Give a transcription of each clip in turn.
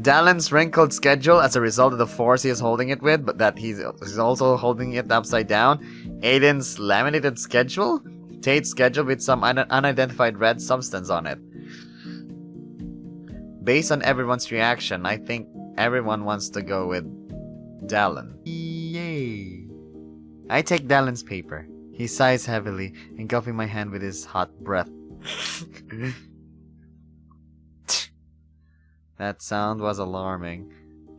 Dallan's wrinkled schedule as a result of the force he is holding it with, but that he's also holding it upside down. Aiden's laminated schedule? Tate's schedule with some unidentified red substance on it. Based on everyone's reaction, I think everyone wants to go with Dallan. Yay! I take Dallan's paper. He sighs heavily, engulfing my hand with his hot breath. That sound was alarming.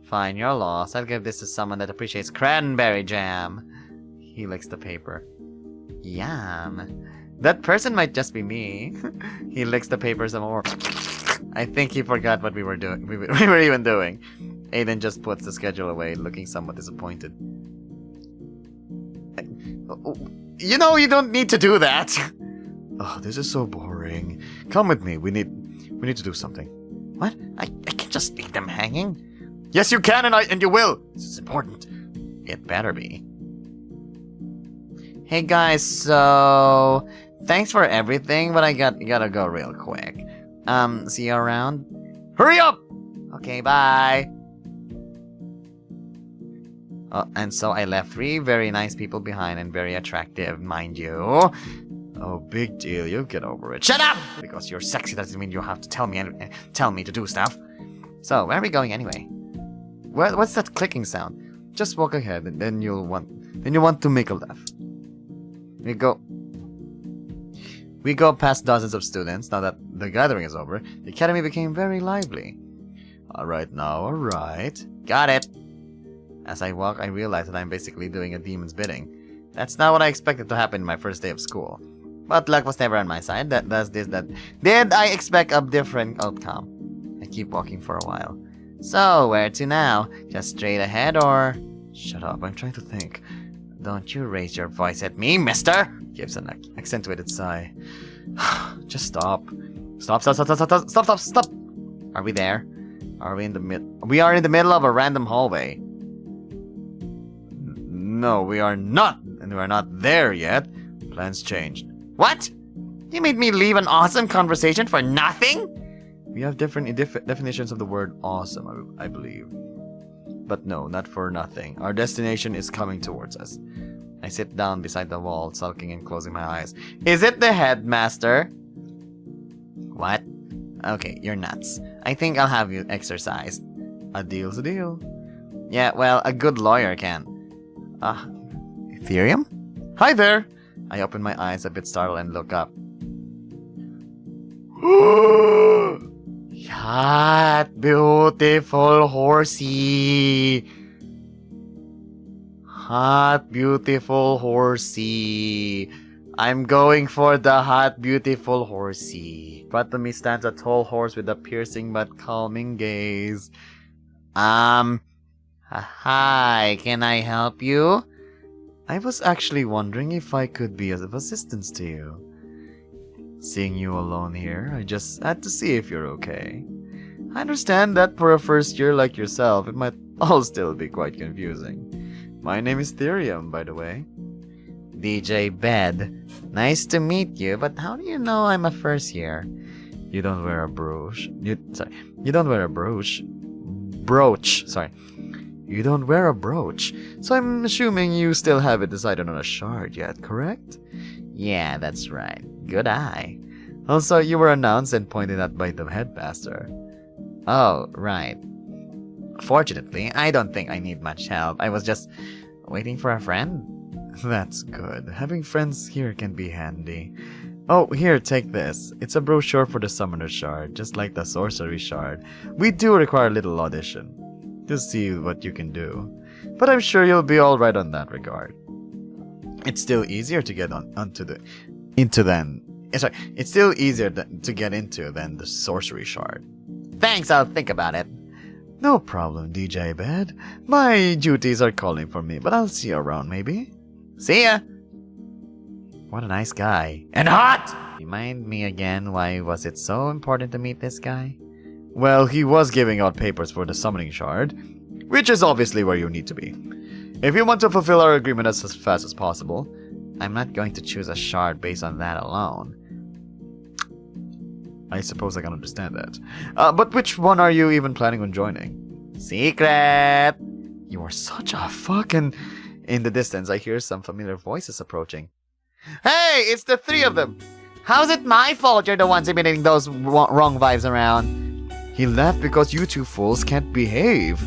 Fine, you're lost. I'll give this to someone that appreciates cranberry jam. He licks the paper. Yum. That person might just be me. He licks the paper some more. I think he forgot what we were doing. We were even doing. Aiden just puts the schedule away, looking somewhat disappointed. You know, you don't need to do that. Oh, this is so boring. Come with me. We need to do something. What? I can't just leave them hanging. Yes, you can, and you will. This is important. It better be. Hey guys, so thanks for everything, but I gotta go real quick. See you around. Hurry up! Okay, bye. And so I left 3 very nice people behind and very attractive, mind you. Oh, big deal. You'll get over it. Shut up! Because you're sexy doesn't mean you have to tell me to do stuff. So, where are we going anyway? What's that clicking sound? Just walk ahead, and then you'll want to make a left. We go past dozens of students. Now that the gathering is over, the academy became very lively. Alright now, alright. Got it! As I walk, I realize that I'm basically doing a demon's bidding. That's not what I expected to happen in my first day of school. But luck was never on my side. Did I expect a different outcome? I keep walking for a while. So, where to now? Just straight ahead or... Shut up, I'm trying to think. Don't you raise your voice at me, mister! Gives an accentuated sigh. Just stop. Stop. Are we there? Are we in the We are in the middle of a random hallway. No, we are not. And we're not there yet. Plans changed. What? You made me leave an awesome conversation for nothing? We have different definitions of the word awesome, I believe. But no, not for nothing. Our destination is coming towards us. I sit down beside the wall, sulking and closing my eyes. Is it the headmaster? What? Okay, you're nuts. I think I'll have you exercised. A deal's a deal. Yeah, well, a good lawyer can. Ethereum? Hi there! I open my eyes a bit startled and look up. Hot, beautiful horsey. Hot, beautiful horsey. I'm going for the hot, beautiful horsey. In front of me stands a tall horse with a piercing but calming gaze. Hi, can I help you? I was actually wondering if I could be of assistance to you. Seeing you alone here, I just had to see if you're okay. I understand that for a first year like yourself, it might all still be quite confusing. My name is Ethereum, by the way. DJ Bed. Nice to meet you, but how do you know I'm a first year? You don't wear a brooch. You don't wear a brooch. You don't wear a brooch, so I'm assuming you still haven't decided on a shard yet, correct? Yeah, that's right. Good eye. Also, you were announced and pointed at by the headmaster. Oh, right. Fortunately, I don't think I need much help. I was just waiting for a friend. That's good. Having friends here can be handy. Oh, here, take this. It's a brochure for the Summoner Shard, just like the Sorcery Shard. We do require a little audition to see what you can do, but I'm sure you'll be alright on that regard. It's still easier to get It's still easier to get into than the Sorcery Shard. Thanks, I'll think about it. No problem, DJ Bed. My duties are calling for me, but I'll see you around maybe. See ya! What a nice guy. And hot! Remind me again, why was it so important to meet this guy? Well, he was giving out papers for the Summoning Shard, which is obviously where you need to be. If you want to fulfill our agreement as fast as possible, I'm not going to choose a shard based on that alone. I suppose I can understand that. But which one are you even planning on joining? Secret! You are such a fucking... In the distance, I hear some familiar voices approaching. Hey, it's the three of them! How's it my fault you're the ones emitting those wrong vibes around? He left because you two fools can't behave.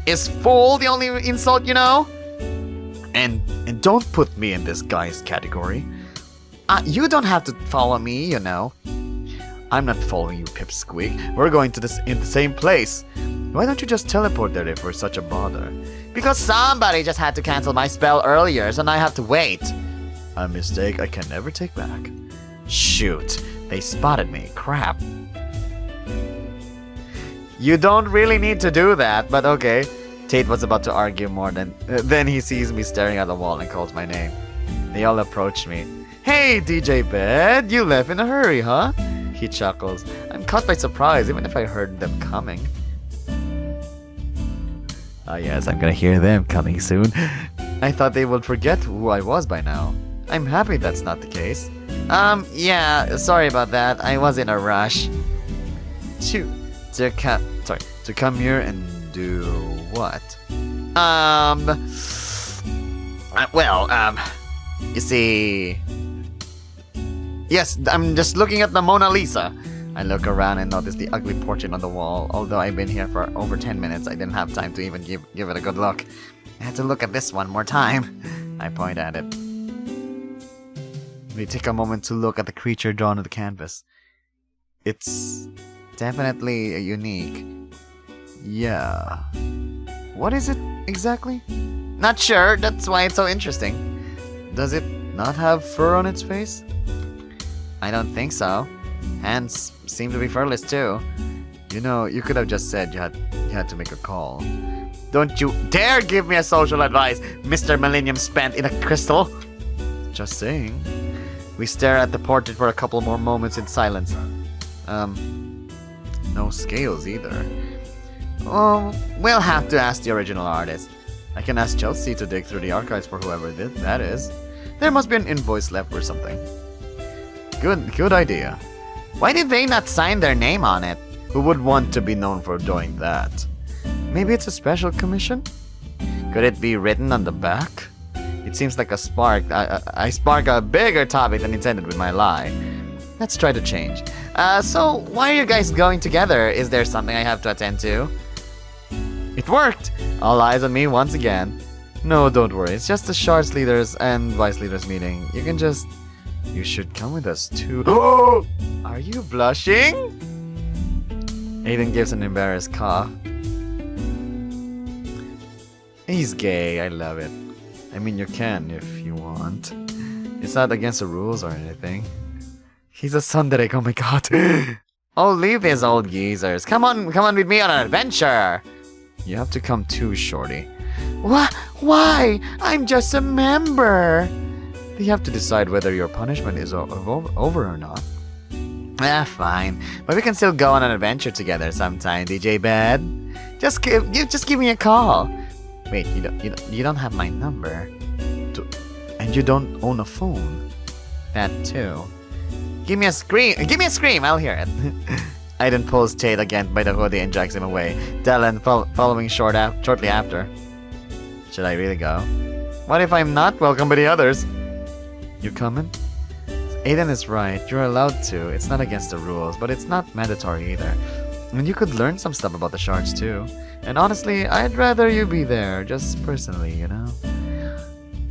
Is fool the only insult you know? And don't put me in this guy's category. You don't have to follow me, you know. I'm not following you, Pipsqueak. We're going to in the same place. Why don't you just teleport there if we're such a bother? Because somebody just had to cancel my spell earlier, so now I have to wait. A mistake I can never take back. Shoot, they spotted me. Crap. You don't really need to do that, but okay. Tate was about to argue more then he sees me staring at the wall and calls my name. They all approach me. Hey, DJ Bed, you left in a hurry, huh? He chuckles. I'm caught by surprise, even if I heard them coming. Ah yes, I'm gonna hear them coming soon. I thought they would forget who I was by now. I'm happy that's not the case. Yeah, sorry about that. I was in a rush. To come here and do what? You see... Yes, I'm just looking at the Mona Lisa. I look around and notice the ugly portrait on the wall. Although I've been here for over 10 minutes, I didn't have time to even give it a good look. I had to look at this one more time. I point at it. We take a moment to look at the creature drawn on the canvas. It's definitely unique. Yeah. What is it exactly? Not sure, that's why it's so interesting. Does it not have fur on its face? I don't think so. Hands seem to be furless too. You know, you could have just said you had to make a call. Don't you dare give me a social advice, Mr. Millennium spent in a crystal! Just saying. We stare at the portrait for a couple more moments in silence. No scales either. Oh, we'll have to ask the original artist. I can ask Chelsea to dig through the archives for whoever that is. There must be an invoice left or something. Good idea. Why did they not sign their name on it? Who would want to be known for doing that? Maybe it's a special commission? Could it be written on the back? It seems like I spark a bigger topic than intended with my lie. Let's try to change. So why are you guys going together? Is there something I have to attend to? It worked! All eyes on me once again. No, don't worry. It's just the Shards leaders and Vice leaders meeting. You should come with us too. Oh! Are you blushing? Aiden gives an embarrassed cough. He's gay, I love it. I mean, you can if you want. It's not against the rules or anything. He's a tsundere, oh my god. Oh, leave these old geezers. Come on with me on an adventure. You have to come too, shorty. What? Why? I'm just a member. You have to decide whether your punishment is over or not. Fine. But we can still go on an adventure together sometime, DJ Bed. Just give me a call. Wait, you don't have my number. And you don't own a phone. That too. Give me a scream, I'll hear it. Aiden pulls Tate again by the hoodie and drags him away. Dallan following shortly after. Should I really go? What if I'm not welcome by the others? You coming? Aiden is right, you're allowed to. It's not against the rules, but it's not mandatory either. And you could learn some stuff about the Shards too. And honestly, I'd rather you be there, just personally, you know?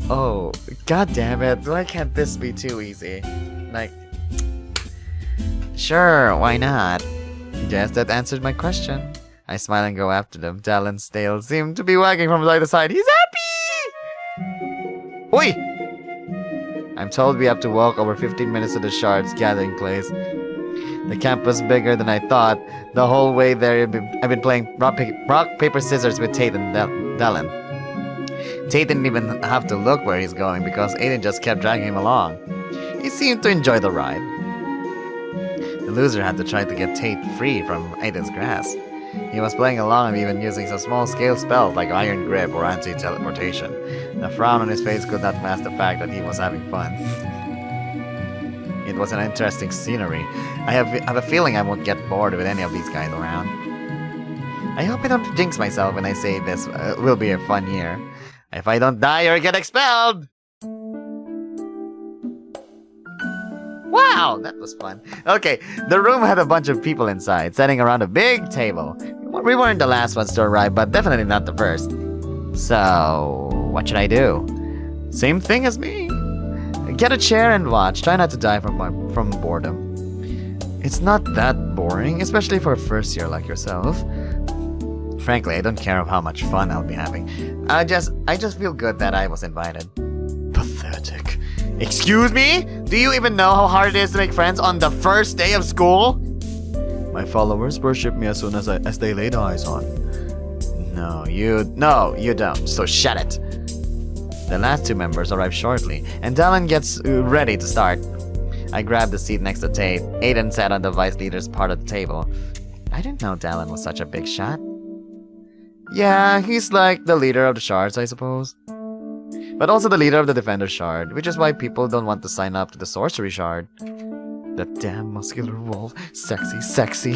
Oh, god damn it, why can't this be too easy? Like... Sure, why not? Guess that answered my question. I smile and go after them. Dallan's tail seemed to be wagging from side to side. He's happy! Oi! I'm told we have to walk over 15 minutes to the Shards gathering place. The camp was bigger than I thought. The whole way there, I've been playing rock, paper, scissors with Tate and Dallan. Tate didn't even have to look where he's going because Aiden just kept dragging him along. He seemed to enjoy the ride. The loser had to try to get Tate free from Aiden's grasp. He was playing along and even using some small-scale spells like Iron Grip or Anti-Teleportation. The frown on his face could not mask the fact that he was having fun. It was an interesting scenery. I have a feeling I won't get bored with any of these guys around. I hope I don't jinx myself when I say this will be a fun year. If I don't die or get expelled! Wow, that was fun. Okay, the room had a bunch of people inside, sitting around a big table. We weren't the last ones to arrive, but definitely not the first. So, what should I do? Same thing as me. Get a chair and watch. Try not to die from boredom. It's not that boring, especially for a first year like yourself. Frankly, I don't care how much fun I'll be having. I just feel good that I was invited. Pathetic. Excuse me? Do you even know how hard it is to make friends on the first day of school? My followers worship me as soon as they laid eyes on. No, you don't. So shut it. The last two members arrive shortly, and Dallan gets ready to start. I grabbed the seat next to Tate. Aiden sat on the vice leader's part of the table. I didn't know Dallan was such a big shot. Yeah, he's like the leader of the shards, I suppose. But also the leader of the defender shard, which is why people don't want to sign up to the sorcery shard. That damn muscular wolf. Sexy, sexy.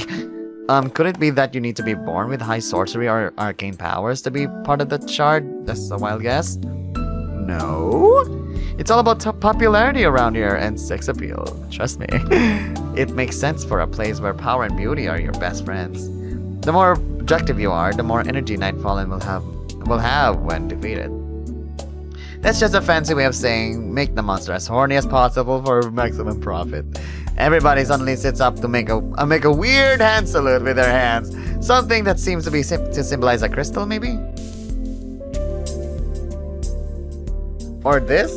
Could it be that you need to be born with high sorcery or arcane powers to be part of the shard? That's a wild guess. No? It's all about popularity around here and sex appeal. Trust me. It makes sense for a place where power and beauty are your best friends. The more objective you are, the more energy Nightfallen will have when defeated. That's just a fancy way of saying make the monster as horny as possible for maximum profit. Everybody suddenly sits up to make a weird hand salute with their hands. Something that seems to be to symbolize a crystal, maybe? Or this?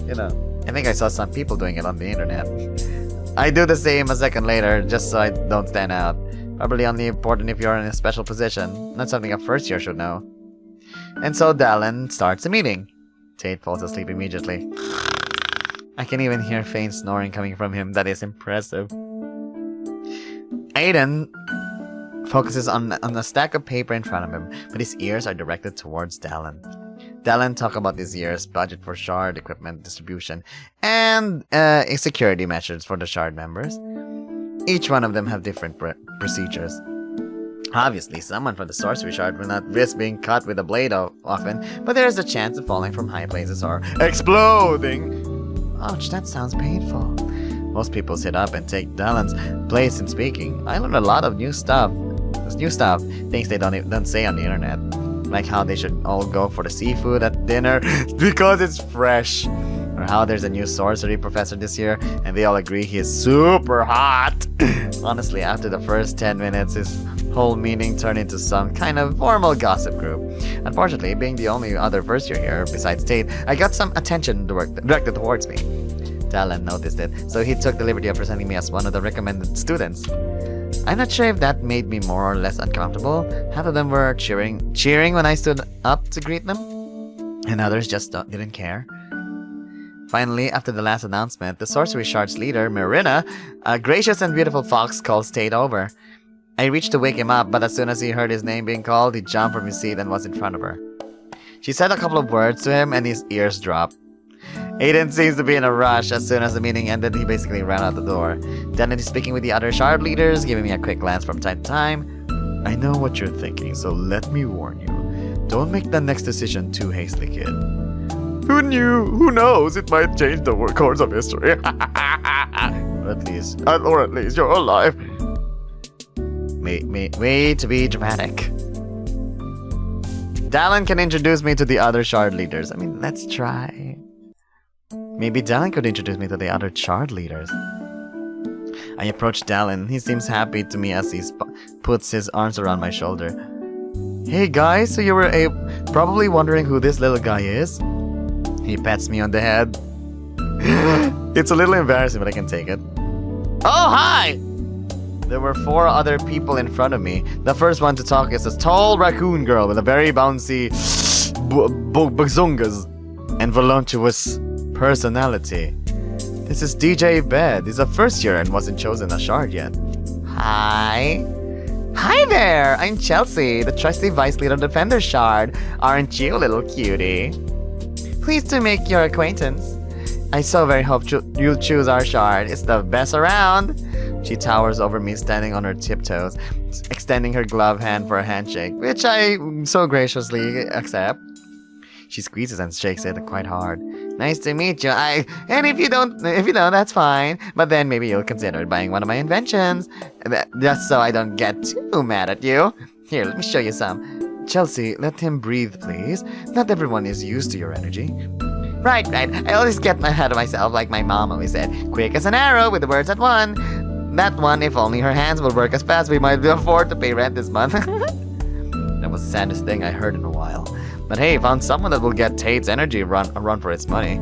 You know, I think I saw some people doing it on the internet. I do the same a second later, just so I don't stand out. Probably only important if you're in a special position, not something a first year should know. And so Dallan starts the meeting. Tate falls asleep immediately. I can even hear faint snoring coming from him. That is impressive. Aiden focuses on a stack of paper in front of him, but his ears are directed towards Dallan. Dallan talks about this year's budget for shard equipment distribution and security measures for the shard members. Each one of them have different procedures. Obviously, someone from the sorcery shard will not risk being cut with a blade often, but there is a chance of falling from high places or exploding. Ouch, that sounds painful. Most people sit up and take Dallan's place in speaking. I learned a lot of new stuff. Things they don't say on the internet. Like how they should all go for the seafood at dinner because it's fresh. Or how there's a new sorcery professor this year and they all agree he is super hot. Honestly, after the first 10 minutes, his whole meeting turned into some kind of formal gossip group. Unfortunately, being the only other first year here besides Tate, I got some attention directed towards me. Dallan noticed it, so he took the liberty of presenting me as one of the recommended students. I'm not sure if that made me more or less uncomfortable. Half of them were cheering when I stood up to greet them, and others just didn't care. Finally, after the last announcement, the sorcery shard's leader, Marina, a gracious and beautiful fox, calls Tate over. I reached to wake him up, but as soon as he heard his name being called, he jumped from his seat and was in front of her. She said a couple of words to him, and his ears dropped. Aiden seems to be in a rush. As soon as the meeting ended, he basically ran out the door. Dallan is speaking with the other shard leaders, giving me a quick glance from time to time. I know what you're thinking, so let me warn you. Don't make the next decision too hastily, kid. Who knew? Who knows? It might change the course of history. or at least you're alive. Way to be dramatic. Dallan can introduce me to the other shard leaders. I mean, let's try. Maybe Dallan could introduce me to the other shard leaders. I approach Dallan. He seems happy to me as he puts his arms around my shoulder. Hey guys, so you were probably wondering who this little guy is? He pats me on the head. It's a little embarrassing, but I can take it. Oh, hi! There were 4 other people in front of me. The first one to talk is a tall raccoon girl with a very bouncy bazungas and voluptuous personality. This is DJ Bed. He's a first year and wasn't chosen a shard yet. Hi. Hi there! I'm Chelsea, the trusty vice leader of the Defender Shard. Aren't you, little cutie? Pleased to make your acquaintance. I so very hope you'll choose our shard. It's the best around. She towers over me, standing on her tiptoes, extending her glove hand for a handshake, which I so graciously accept. She squeezes and shakes it quite hard. Nice to meet you. And if you don't, that's fine. But then maybe you'll consider buying one of my inventions, just so I don't get too mad at you. Here, let me show you some. Chelsea, let him breathe, please. Not everyone is used to your energy. Right. I always get ahead of myself, like my mom always said. Quick as an arrow with the words at one. That one, if only her hands would work as fast, we might afford to pay rent this month. That was the saddest thing I heard in a while. But hey, found someone that will get Tate's energy a run for its money.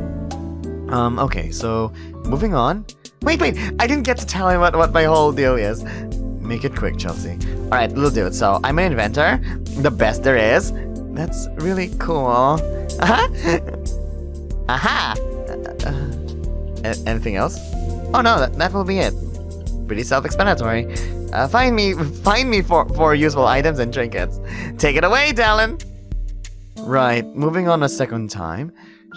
Okay, so moving on. Wait, I didn't get to tell him what my whole deal is. Make it quick, Chelsea. Alright, we'll do it. So, I'm an inventor. The best there is. That's really cool. Aha! Anything else? Oh no, that will be it. Pretty self-explanatory. Find me for useful items and trinkets. Take it away, Dallan! Right, moving on a second time.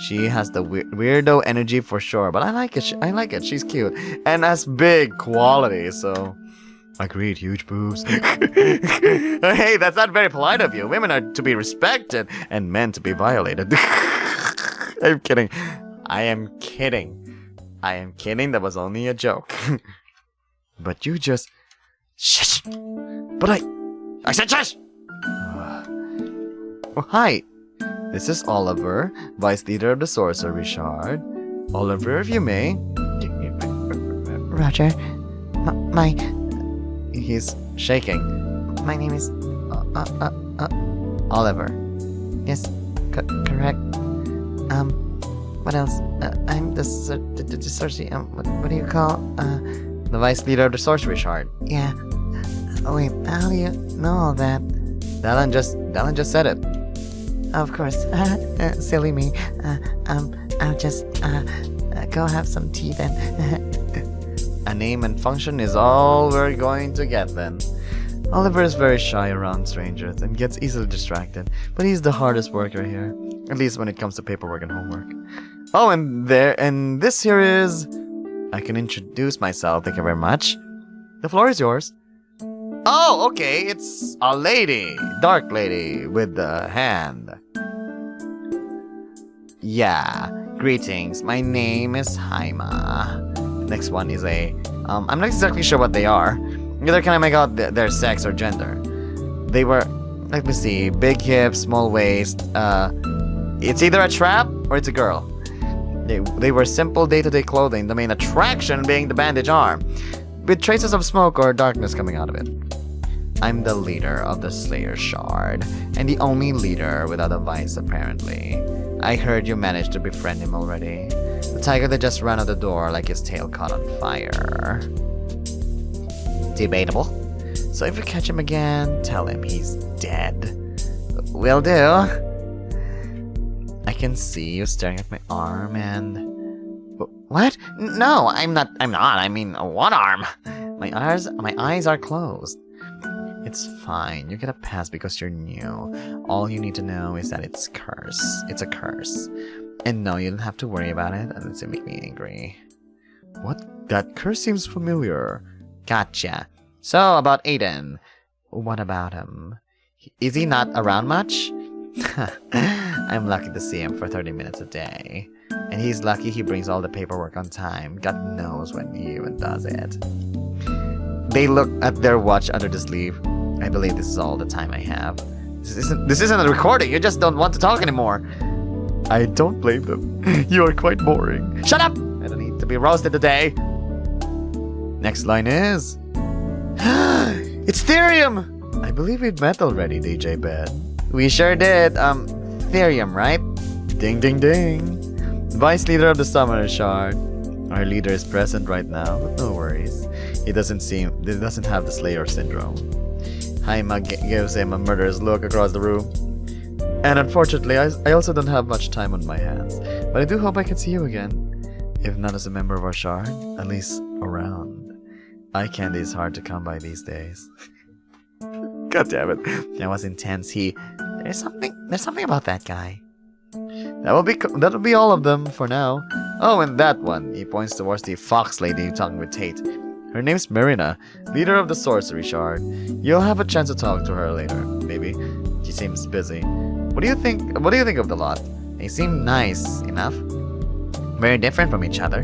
She has the weirdo energy for sure, but I like it. I like it. She's cute and has big qualities, so agreed. Huge boobs. Hey, that's not very polite of you. Women are to be respected and men to be violated. I'm kidding. I am kidding. That was only a joke. But you just shush. But I said shush. Oh, hi. This is Oliver, Vice Leader of the Sorcery Shard. Oliver, if you may. Roger. He's shaking. My name is... Oliver. Yes, correct. What else? I'm the sorcery... what do you call... The Vice Leader of the Sorcery Shard. Yeah. Oh, wait, how do you know all that? Dallan just said it. Of course. Silly me. I'll just go have some tea then. A name and function is all we're going to get then. Oliver is very shy around strangers and gets easily distracted, but he's the hardest worker here, at least when it comes to paperwork and homework. Oh, and this here is... I can introduce myself, thank you very much. The floor is yours. Oh, okay, it's a lady. Dark lady with the hand. Yeah, greetings. My name is Haima. Next one is a... I'm not exactly sure what they are. Neither can I make out their sex or gender. They were... Let me see. Big hips, small waist. It's either a trap or it's a girl. They were simple day-to-day clothing, the main attraction being the bandage arm, with traces of smoke or darkness coming out of it. I'm the leader of the Slayer Shard, and the only leader without a vice apparently. I heard you managed to befriend him already. The tiger that just ran out the door like his tail caught on fire. Debatable. So if you catch him again, tell him he's dead. Will do. I can see you staring at my arm and... What? No, I'm not. I mean, one arm. My eyes are closed. It's fine. You get a pass because you're new. All you need to know is that it's a curse. And no, you don't have to worry about it unless you make me angry. What? That curse seems familiar. Gotcha. So, about Aiden. What about him? Is he not around much? I'm lucky to see him for 30 minutes a day. And he's lucky he brings all the paperwork on time. God knows when he even does it. They look at their watch under the sleeve. I believe this is all the time I have. This isn't a recording. You just don't want to talk anymore. I don't blame them. You are quite boring. Shut up! I don't need to be roasted today. Next line is... It's Therium! I believe we'd met already, DJ Ben. We sure did. Therium, right? Ding, ding, ding. Vice Leader of the Summoner Shard. Our leader is present right now, but no worries. He doesn't have the Slayer syndrome. Haima gives him a murderous look across the room. And unfortunately, I also don't have much time on my hands. But I do hope I can see you again. If not as a member of our shard, at least around. Eye candy is hard to come by these days. God damn it. That was intense. There's something about that guy. That'll be all of them for now. Oh, and that one. He points towards the fox lady talking with Tate. Her name's Marina, leader of the sorcery shard. You'll have a chance to talk to her later, maybe. She seems busy. What do you think of the lot? They seem nice enough. Very different from each other.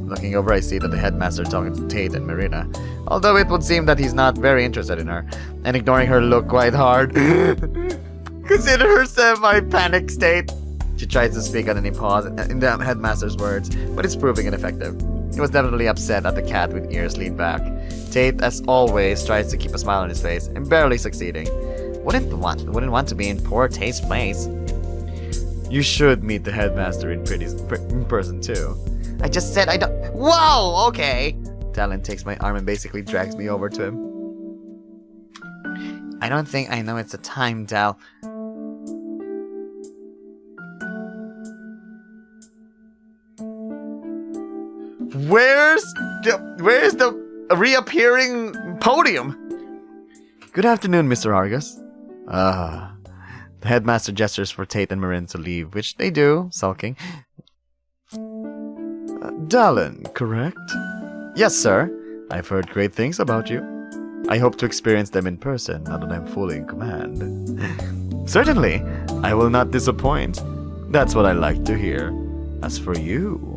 Looking over, I see that the headmaster is talking to Tate and Marina, although it would seem that he's not very interested in her, and ignoring her look quite hard. Consider her semi-panic state. She tries to speak and then he pauses in the headmaster's words, but it's proving ineffective. He was definitely upset at the cat with ears leaned back. Tate, as always, tries to keep a smile on his face, and barely succeeding. Wouldn't want to be in poor Tate's place. You should meet the headmaster in person too. I just said I don't. Whoa, okay. Dallan takes my arm and basically drags me over to him. I don't think I know it's the time, Dal. Where's the reappearing podium? Good afternoon, Mr. Argus. The headmaster gestures for Tate and Marin to leave, which they do, sulking. Dallan, correct? Yes, sir. I've heard great things about you. I hope to experience them in person now that I'm fully in command. Certainly, I will not disappoint. That's what I like to hear. As for you...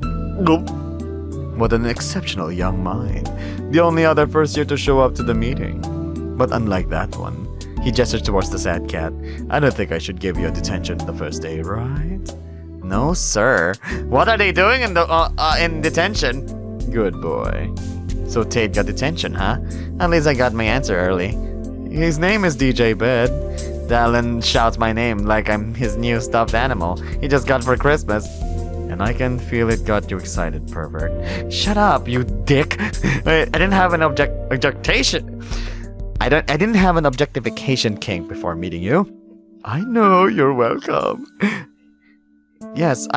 What an exceptional young mind. The only other first year to show up to the meeting. But unlike that one, he gestures towards the sad cat. I don't think I should give you a detention the first day, right? No, sir. What are they doing in detention? Good boy. So Tate got detention, huh? At least I got my answer early. His name is DJ Bed. Dallan shouts my name like I'm his new stuffed animal he just got for Christmas. And I can feel it got you excited, pervert. Shut up, you dick. I didn't have an objectation. I didn't have an objectification kink before meeting you. I know, you're welcome. Yes,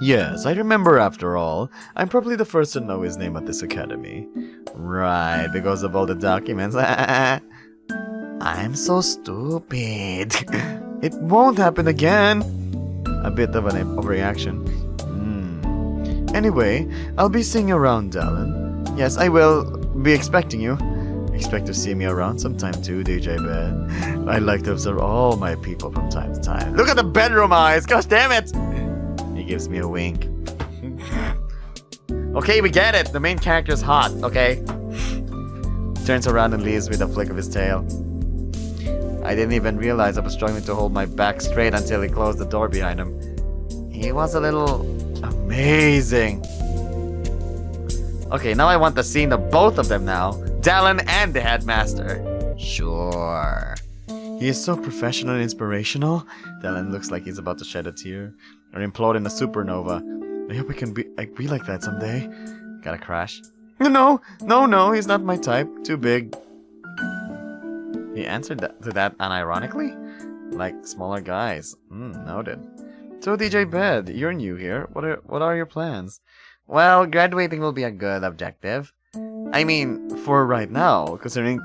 Yes, I remember after all. I'm probably the first to know his name at this academy. Right, because of all the documents. I'm so stupid. It won't happen again. A bit of an overreaction. Anyway, I'll be seeing you around, Dallan. Yes, I will be expecting you. Expect to see me around sometime too, DJ Bed. I like to observe all my people from time to time. Look at the bedroom eyes! Gosh damn it! He gives me a wink. Okay, we get it. The main character's hot, okay? Turns around and leaves with a flick of his tail. I didn't even realize I was struggling to hold my back straight until he closed the door behind him. He was a little amazing. Okay, now I want the scene of both of them now. Dallan and the headmaster. Sure. He is so professional and inspirational. Dallan looks like he's about to shed a tear or implode in a supernova. I hope we can be like that someday. Gotta crash. No, he's not my type. Too big. He answered to that unironically? Like smaller guys. Noted. So DJ Bed, you're new here. What are your plans? Well, graduating will be a good objective. I mean, for right now, considering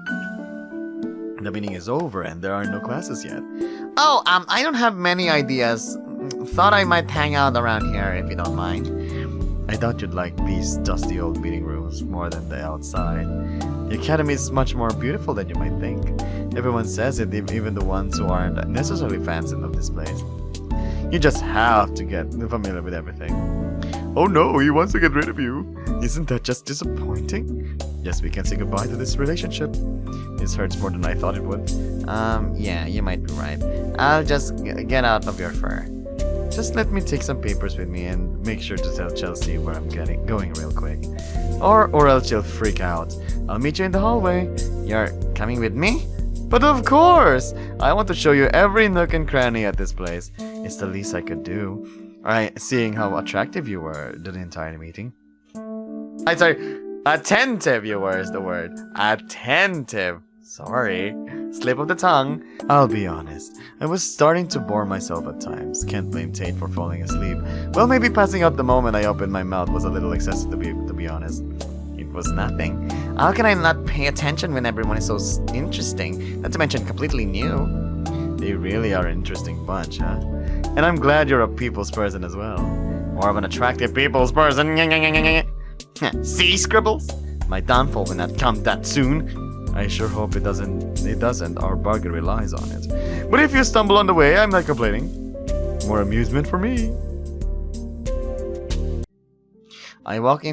the meeting is over and there are no classes yet. Oh, I don't have many ideas. Thought I might hang out around here if you don't mind. I doubt you'd like these dusty old meeting rooms more than the outside. The academy is much more beautiful than you might think. Everyone says it, even the ones who aren't necessarily fans of this place. You just have to get familiar with everything. Oh no, he wants to get rid of you. Isn't that just disappointing? Yes, we can say goodbye to this relationship. This hurts more than I thought it would. Yeah, you might be right. I'll just get out of your fur. Just let me take some papers with me and make sure to tell Chelsea where I'm going real quick. Or else she'll freak out. I'll meet you in the hallway. You're coming with me? But of course! I want to show you every nook and cranny at this place. It's the least I could do. Alright, seeing how attractive you were the entire meeting. Attentive you were is the word. Attentive. Sorry. Slip of the tongue. I'll be honest. I was starting to bore myself at times. Can't blame Tate for falling asleep. Well, maybe passing out the moment I opened my mouth was a little excessive to be honest. It was nothing. How can I not pay attention when everyone is so interesting? Not to mention completely new. They really are an interesting bunch, huh? And I'm glad you're a people's person as well. More of an attractive people's person. See, Scribbles? My downfall will not come that soon. I sure hope it doesn't. It doesn't. Our bargain relies on it. But if you stumble on the way, I'm not complaining. More amusement for me. I walk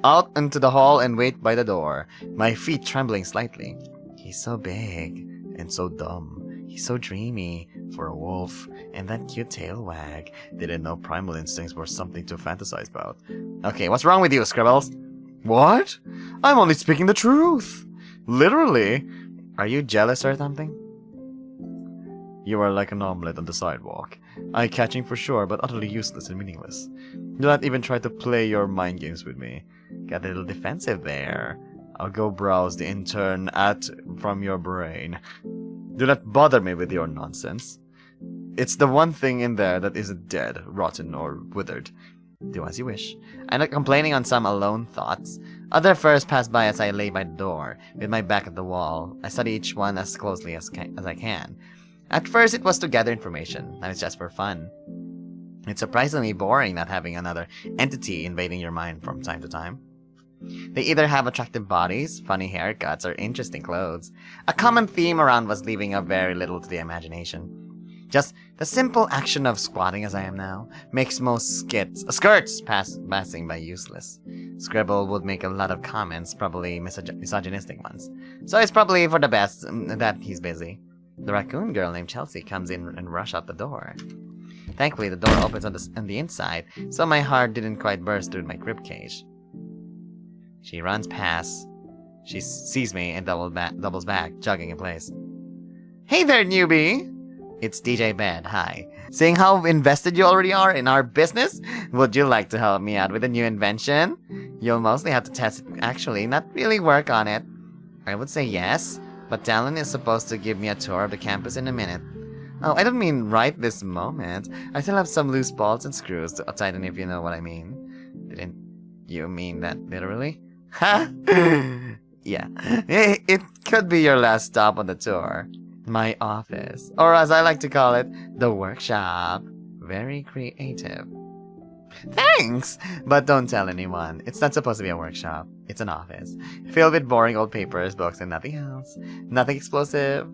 out into the hall and wait by the door, my feet trembling slightly. He's so big and so dumb. He's so dreamy for a wolf, and that cute tail wag. Didn't know primal instincts were something to fantasize about. Okay, what's wrong with you, Scribbles? What? I'm only speaking the truth. Literally. Are you jealous or something? You are like an omelet on the sidewalk. Eye-catching for sure, but utterly useless and meaningless. Do not even try to play your mind games with me. Got a little defensive there. I'll go browse the intern from your brain. Do not bother me with your nonsense. It's the one thing in there that isn't dead, rotten, or withered. Do as you wish. I'm not complaining on some alone thoughts. Other furs pass by as I lay by the door, with my back at the wall. I study each one as closely as I can. At first, it was to gather information, and it's just for fun. It's surprisingly boring not having another entity invading your mind from time to time. They either have attractive bodies, funny haircuts, or interesting clothes. A common theme around was leaving a very little to the imagination. Just the simple action of squatting as I am now makes most skirts passing by useless. Scribble would make a lot of comments, probably misogynistic ones. So it's probably for the best that he's busy. The raccoon girl named Chelsea comes in and rushes out the door. Thankfully, the door opens on the inside, so my heart didn't quite burst through my ribcage. She runs past. She sees me and doubles back, jogging in place. Hey there, newbie! It's DJ Bed, hi. Seeing how invested you already are in our business, would you like to help me out with a new invention? You'll mostly have to test it, actually, not really work on it. I would say yes, but Dallan is supposed to give me a tour of the campus in a minute. Oh, I don't mean right this moment. I still have some loose bolts and screws to tighten, if you know what I mean. Didn't you mean that literally? Ha! Yeah. It could be your last stop on the tour. My office. Or as I like to call it, the workshop. Very creative. Thanks! But don't tell anyone. It's not supposed to be a workshop. It's an office. Filled with boring old papers, books, and nothing else. Nothing explosive.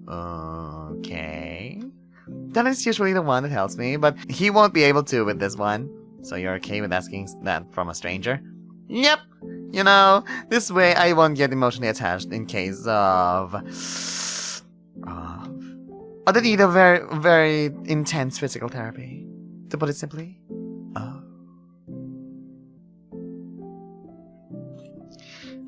Okay. Dallan is usually the one that helps me, but he won't be able to with this one. So you're okay with asking that from a stranger? Yep. You know, this way I won't get emotionally attached in case of... I need a very, very intense physical therapy. To put it simply. Oh.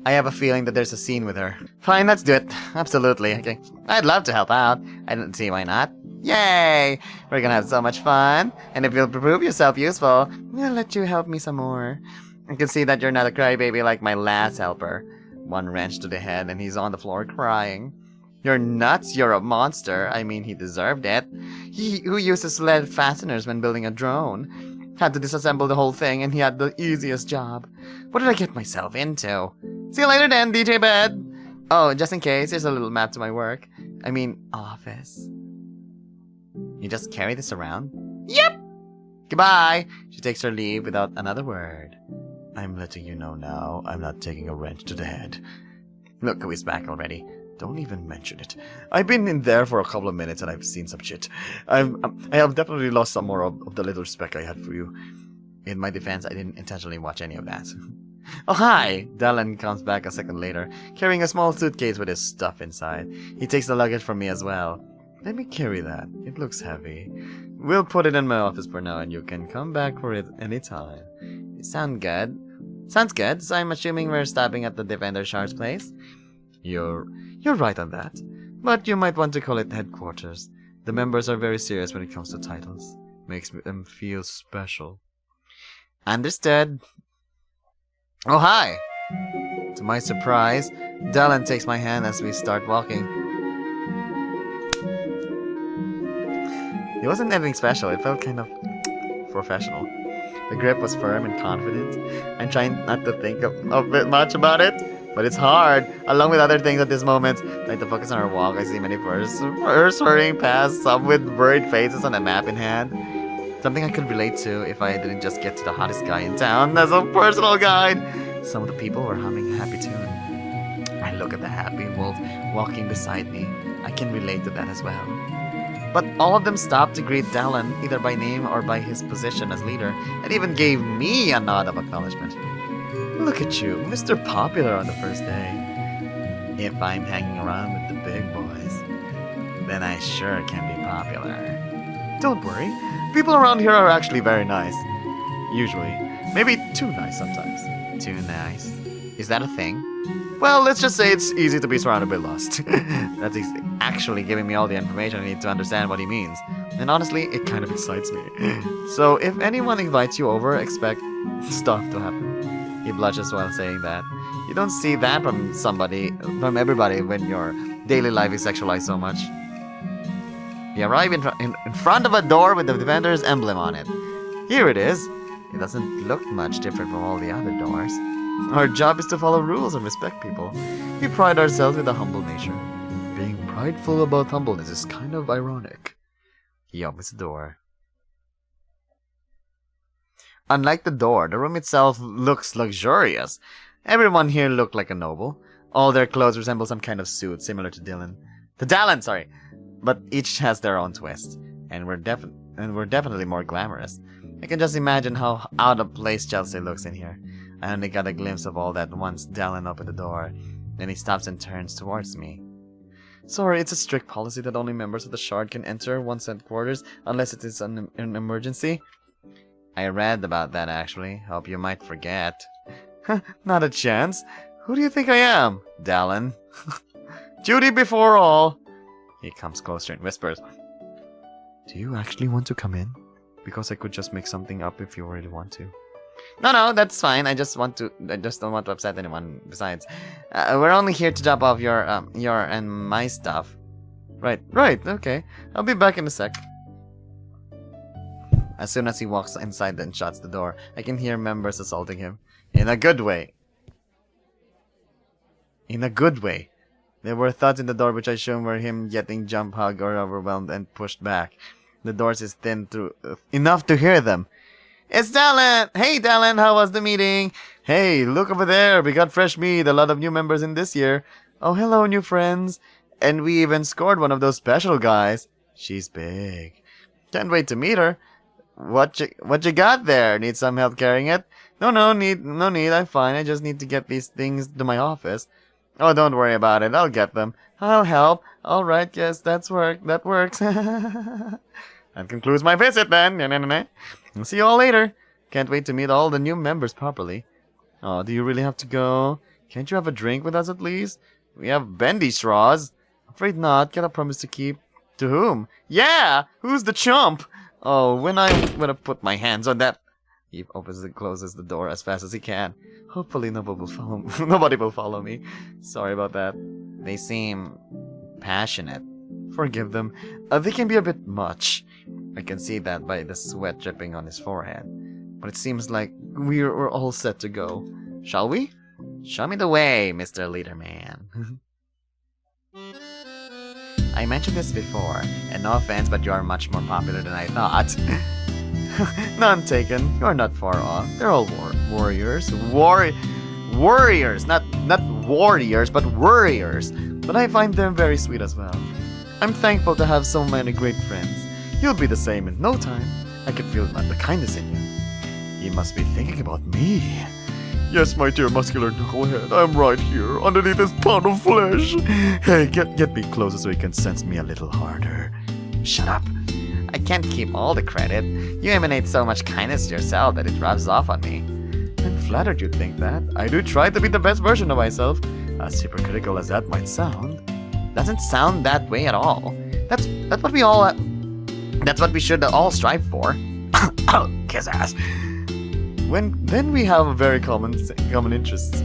I have a feeling that there's a scene with her. Fine, let's do it. Absolutely. Okay. I'd love to help out. I don't see why not. Yay! We're gonna have so much fun. And if you'll prove yourself useful, I'll let you help me some more. I can see that you're not a crybaby like my last helper. One wrench to the head and he's on the floor crying. You're nuts, you're a monster. I mean, he deserved it. He who uses lead fasteners when building a drone had to disassemble the whole thing and he had the easiest job. What did I get myself into? See you later then, DJ Bed. Oh, just in case, here's a little map to my work. I mean, office. You just carry this around? Yep! Goodbye! She takes her leave without another word. I'm letting you know now, I'm not taking a wrench to the head. Look who is back already. Don't even mention it. I've been in there for a couple of minutes and I've seen some shit. I have definitely lost some more of the little respect I had for you. In my defense, I didn't intentionally watch any of that. Oh, hi! Dallan comes back a second later, carrying a small suitcase with his stuff inside. He takes the luggage from me as well. Let me carry that. It looks heavy. We'll put it in my office for now and you can come back for it anytime. Sounds good. Sounds good, so I'm assuming we're stopping at the Defender Shards place? You're right on that. But you might want to call it headquarters. The members are very serious when it comes to titles. Makes them feel special. Understood. Oh, hi! To my surprise, Dallan takes my hand as we start walking. It wasn't anything special, it felt kind of professional. The grip was firm and confident. I'm trying not to think of it much about it, but it's hard. Along with other things at this moment, trying to focus on our walk, I see many furs hurrying past, some with worried faces on a map in hand. Something I could relate to if I didn't just get to the hottest guy in town as a personal guide. Some of the people were humming a happy tune. I look at the happy wolf walking beside me. I can relate to that as well. But all of them stopped to greet Dallan, either by name or by his position as leader, and even gave me a nod of acknowledgement. Look at you, Mr. Popular on the first day. If I'm hanging around with the big boys, then I sure can be popular. Don't worry, people around here are actually very nice. Usually. Maybe too nice sometimes. Too nice? Is that a thing? Well, let's just say it's easy to be surrounded by lust. That's actually giving me all the information I need to understand what he means. And honestly, it kind of excites me. So if anyone invites you over, expect stuff to happen. He blushes while saying that. You don't see that from everybody when your daily life is sexualized so much. We arrive in front of a door with the Defender's emblem on it. Here it is. It doesn't look much different from all the other doors. Our job is to follow rules and respect people. We pride ourselves with a humble nature. Being prideful about humbleness is kind of ironic. He opens the door. Unlike the door, the room itself looks luxurious. Everyone here looked like a noble. All their clothes resemble some kind of suit similar to Dallan, sorry. But each has their own twist, and we're definitely more glamorous. I can just imagine how out of place Chelsea looks in here. I only got a glimpse of all that once Dallan opened the door. Then he stops and turns towards me. Sorry, it's a strict policy that only members of the Shard can enter one's headquarters unless it is an emergency. I read about that actually. Hope you might forget. Not a chance. Who do you think I am? Dallan. Duty before all. He comes closer and whispers. Do you actually want to come in? Because I could just make something up if you really want to. No, that's fine. I just don't want to upset anyone. Besides, we're only here to drop off your and my stuff. Right, okay. I'll be back in a sec. As soon as he walks inside and shuts the door, I can hear members assaulting him. In a good way. There were thuds in the door which I assume were him getting jump hugged or overwhelmed and pushed back. The doors is thin through enough to hear them. It's Dallan! Hey Dallan, how was the meeting? Hey, look over there, we got fresh meat, a lot of new members in this year. Oh, hello new friends. And we even scored one of those special guys. She's big. Can't wait to meet her. What you got there? Need some help carrying it? No need, I'm fine. I just need to get these things to my office. Oh, don't worry about it, I'll get them. I'll help. Alright, yes, that works. That concludes my visit then. I'll see you all later. Can't wait to meet all the new members properly. Oh, do you really have to go? Can't you have a drink with us at least? We have bendy straws. Afraid not. Get a promise to keep. To whom? Yeah! Who's the chump? Oh, when I'm gonna put my hands on that. He opens and closes the door as fast as he can. Hopefully nobody will follow me. Sorry about that. They seem passionate. Forgive them. They can be a bit much. I can see that by the sweat dripping on his forehead. But it seems like we're all set to go. Shall we? Show me the way, Mr. Leaderman. I mentioned this before, and no offense, but you are much more popular than I thought. None taken. You're not far off. They're all warriors. Warriors! Not warriors, but warriors. But I find them very sweet as well. I'm thankful to have so many great friends. You'll be the same in no time. I can feel the kindness in you. You must be thinking about me. Yes, my dear muscular knucklehead, I'm right here, underneath this pound of flesh. Hey, get me closer so you can sense me a little harder. Shut up. I can't keep all the credit. You emanate so much kindness yourself that it rubs off on me. I'm flattered you think that. I do try to be the best version of myself. As hypocritical as that might sound. Doesn't sound that way at all. That's what we should all strive for. Oh, kiss ass. Then we have very common interests.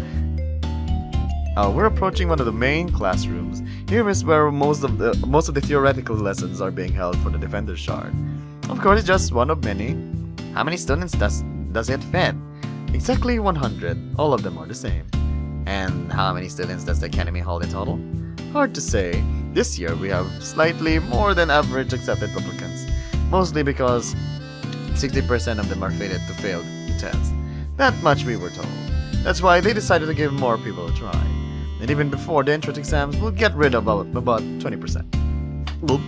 We're approaching one of the main classrooms. Here is where most of the theoretical lessons are being held for the Defender Shard. Of course, it's just one of many. How many students does it fit? Exactly 100. All of them are the same. And how many students does the Academy hold in total? Hard to say. This year we have slightly more than average accepted applicants. Mostly because 60% of them are fated to fail the test. That much we were told. That's why they decided to give more people a try. And even before the entrance exams, we'll get rid of about 20%. Boop.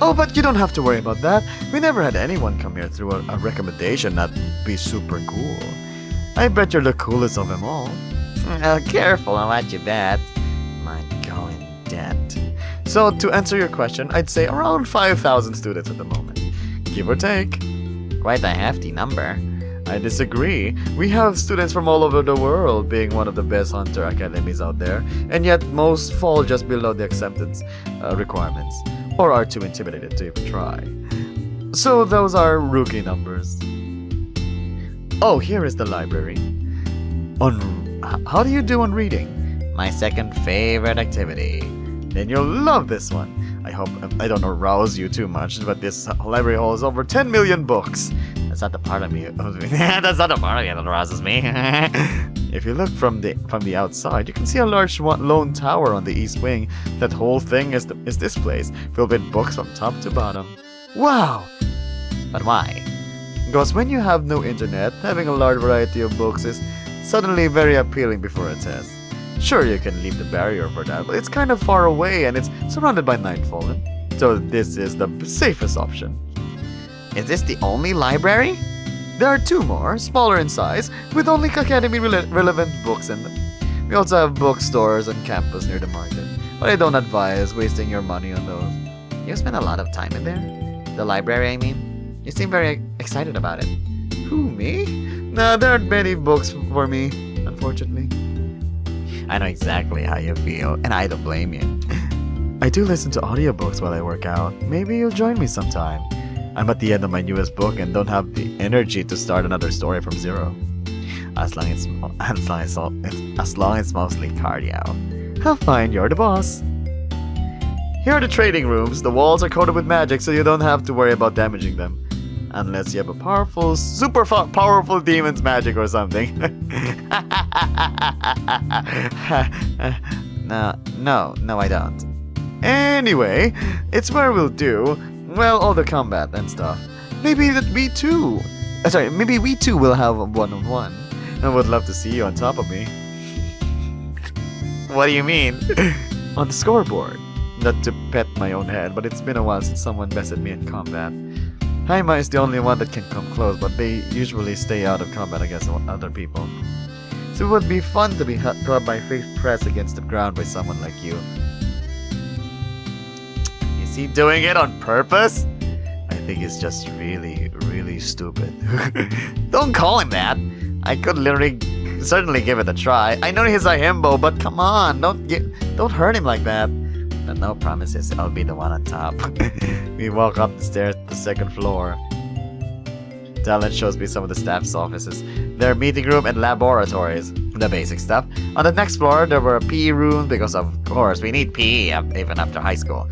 Oh, but you don't have to worry about that. We never had anyone come here through a recommendation that be super cool. I bet you're the coolest of them all. Careful on what you bet. Might go in debt. So, to answer your question, I'd say around 5,000 students at the moment. Give or take. Quite a hefty number. I disagree. We have students from all over the world, being one of the best hunter academies out there, and yet most fall just below the acceptance requirements, or are too intimidated to even try. So those are rookie numbers. Oh, here is the library. How do you do on reading? My second favorite activity. Then you'll love this one. I hope I don't arouse you too much, but this library holds over 10 million books. That's not the part of me. That's not the part of me that arouses me. If you look from the outside, you can see a large lone tower on the east wing. That whole thing is this place, filled with books from top to bottom. Wow! But why? Because when you have no internet, having a large variety of books is suddenly very appealing before a test. Sure, you can leave the barrier for that, but it's kind of far away and it's surrounded by nightfall. So this is the safest option. Is this the only library? There are two more, smaller in size, with only academy relevant books in them. We also have bookstores on campus near the market, but I don't advise wasting your money on those. You spend a lot of time in there? The library, I mean? You seem very excited about it. Who, me? Nah, there aren't many books for me, unfortunately. I know exactly how you feel, and I don't blame you. I do listen to audiobooks while I work out. Maybe you'll join me sometime. I'm at the end of my newest book and don't have the energy to start another story from zero. As long as it's mostly cardio. Have fun, you're the boss. Here are the trading rooms. The walls are coated with magic, so you don't have to worry about damaging them. Unless you have a powerful, super powerful demon's magic or something. No, I don't. Anyway, it's where we'll do, well, all the combat and stuff. Maybe we too will have a one-on-one. I would love to see you on top of me. What do you mean? On the scoreboard. Not to pet my own head, but it's been a while since someone bested me in combat. Haima is the only one that can come close, but they usually stay out of combat against other people. So it would be fun to have my face pressed against the ground by someone like you. Is he doing it on purpose? I think he's just really, really stupid. Don't call him that. I could certainly give it a try. I know he's a himbo, but come on, don't hurt him like that. But no promises I'll be the one on top. We walk up the stairs to the second floor. Dallan shows me some of the staff's offices, their meeting room and laboratories, the basic stuff. On the next floor, there were PE rooms because of course we need PE even after high school.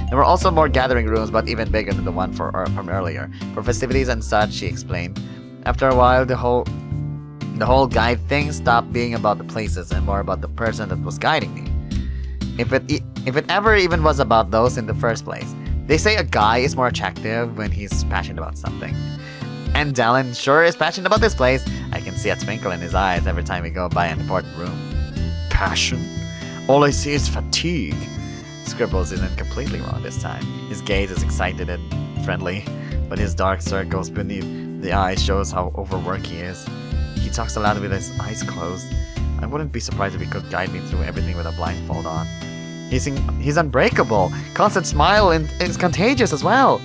There were also more gathering rooms, but even bigger than the one from earlier, for festivities and such, she explained. After a while, the whole guide thing stopped being about the places and more about the person that was guiding me. If it ever even was about those in the first place. They say a guy is more attractive when he's passionate about something. And Dallan sure is passionate about this place. I can see a twinkle in his eyes every time we go by an important room. Passion? All I see is fatigue. Scribbles isn't completely wrong this time. His gaze is excited and friendly, but his dark circles beneath the eyes shows how overworked he is. He talks a lot with his eyes closed. I wouldn't be surprised if he could guide me through everything with a blindfold on. He's unbreakable. Constant smile and it's contagious as well.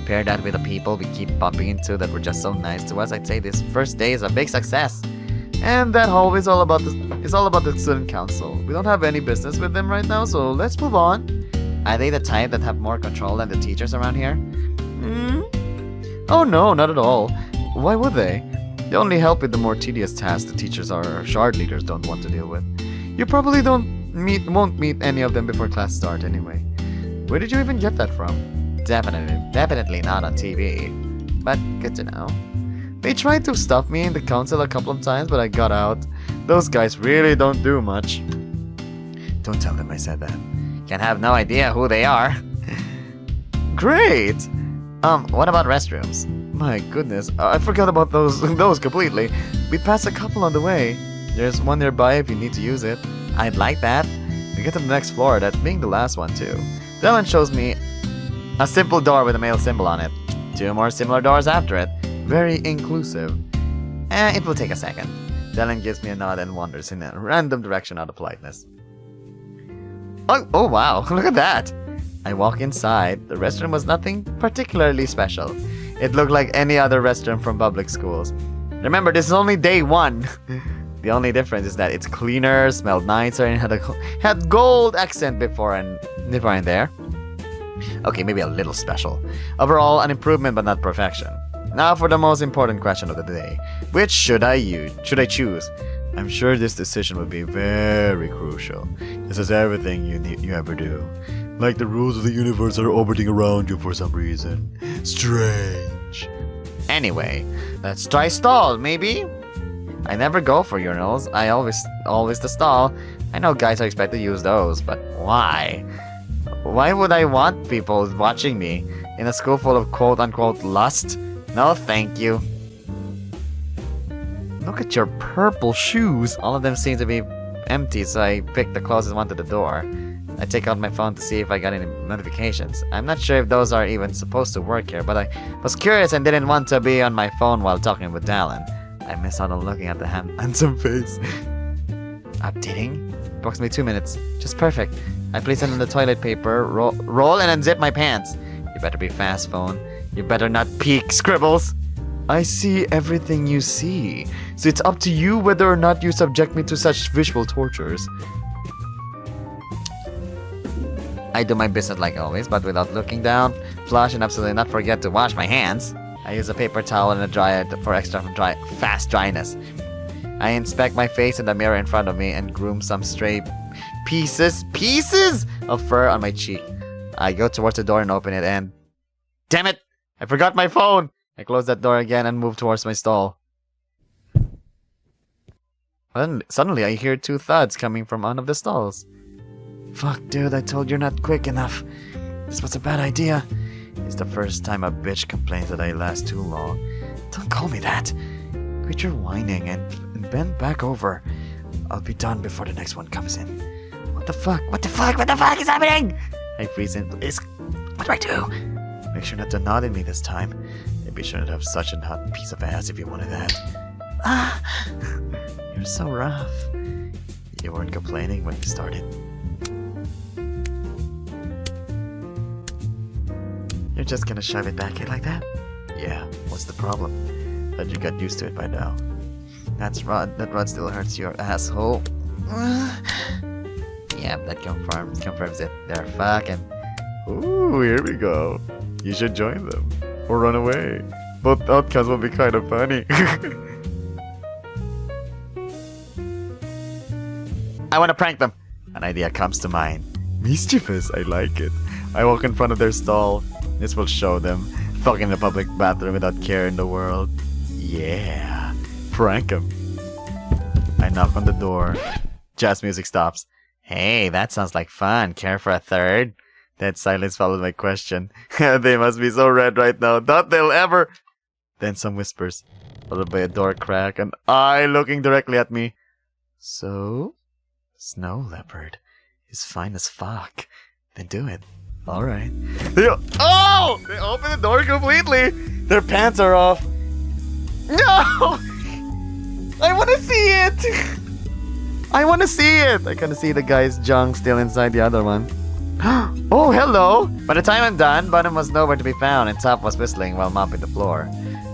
Pair that with the people we keep bumping into that were just so nice to us, I'd say this first day is a big success. And that hall is all about the student council. We don't have any business with them right now, so let's move on. Are they the type that have more control than the teachers around here? Oh no, not at all. Why would they? They only help with the more tedious tasks the teachers or shard leaders don't want to deal with. You probably won't meet any of them before class start anyway. Where did you even get that from? Definitely not on TV. But good to know. They tried to stop me in the council a couple of times, but I got out. Those guys really don't do much. Don't tell them I said that. Can have no idea who they are. Great! What about restrooms? My goodness, I forgot about those those completely. We passed a couple on the way. There's one nearby if you need to use it. I'd like that. We get to the next floor, that being the last one too. Dallan shows me a simple door with a male symbol on it. 2 more similar doors after it. Very inclusive. It will take a second. Dallan gives me a nod and wanders in a random direction out of politeness. Oh wow, look at that. I walk inside. The restroom was nothing particularly special. It looked like any other restroom from public schools. Remember, this is only day 1. The only difference is that it's cleaner, smelled nicer, and had gold accent before and there. Okay, maybe a little special. Overall, an improvement but not perfection. Now for the most important question of the day. Which should I choose? I'm sure this decision will be very crucial. This is everything you ever do. Like the rules of the universe are orbiting around you for some reason. Strange. Anyway, let's try stall, maybe? I never go for urinals. I always the stall. I know guys are expected to use those, but why? Why would I want people watching me in a school full of quote-unquote lust? No, thank you. Look at your purple shoes. All of them seem to be empty, so I picked the closest one to the door. I take out my phone to see if I got any notifications. I'm not sure if those are even supposed to work here, but I was curious and didn't want to be on my phone while talking with Dallan. I missed out on looking at the handsome face. Updating? Approximately 2 minutes. Just perfect. I place it in the toilet paper, roll and unzip my pants. You better be fast, phone. You better not peek, Scribbles. I see everything you see, so it's up to you whether or not you subject me to such visual tortures. I do my business like always, but without looking down, flush, and absolutely not forget to wash my hands. I use a paper towel and a dryer for extra fast dryness. I inspect my face in the mirror in front of me and groom some stray pieces of fur on my cheek. I go towards the door and open it and... Damn it! I forgot my phone! I close that door again and move towards my stall. Suddenly I hear 2 thuds coming from one of the stalls. Fuck, dude, I told you not quick enough. This was a bad idea. It's the first time a bitch complains that I last too long. Don't call me that. Quit your whining and bend back over. I'll be done before the next one comes in. What the fuck? What the fuck? What the fuck is happening? I freeze in place. What do I do? Make sure not to nod at me this time. And be sure to have such a hot piece of ass if you wanted that. Ah! You're so rough. You weren't complaining when you started. You're just gonna shove it back in like that? Yeah, what's the problem? Thought you got used to it by now. That's Rod. That Rod still hurts your asshole. Yeah, that confirms it. They're fucking... Ooh, here we go. You should join them. Or run away. Both outcomes will be kind of funny. I want to prank them. An idea comes to mind. Mischievous, I like it. I walk in front of their stall. This will show them. Fucking in the public bathroom without care in the world. Yeah. Prank them. I knock on the door. Jazz music stops. Hey, that sounds like fun. Care for a third? That silence followed my question. They must be so red right now. Not they'll ever... Then some whispers, followed by a door crack, an eye looking directly at me. So? Snow leopard is fine as fuck. Then do it. Alright. They open the door completely! Their pants are off. No! I wanna see it! I wanna see it! I kinda see the guy's junk still inside the other one. Oh, hello! By the time I'm done, Bottom was nowhere to be found and Top was whistling while mopping the floor.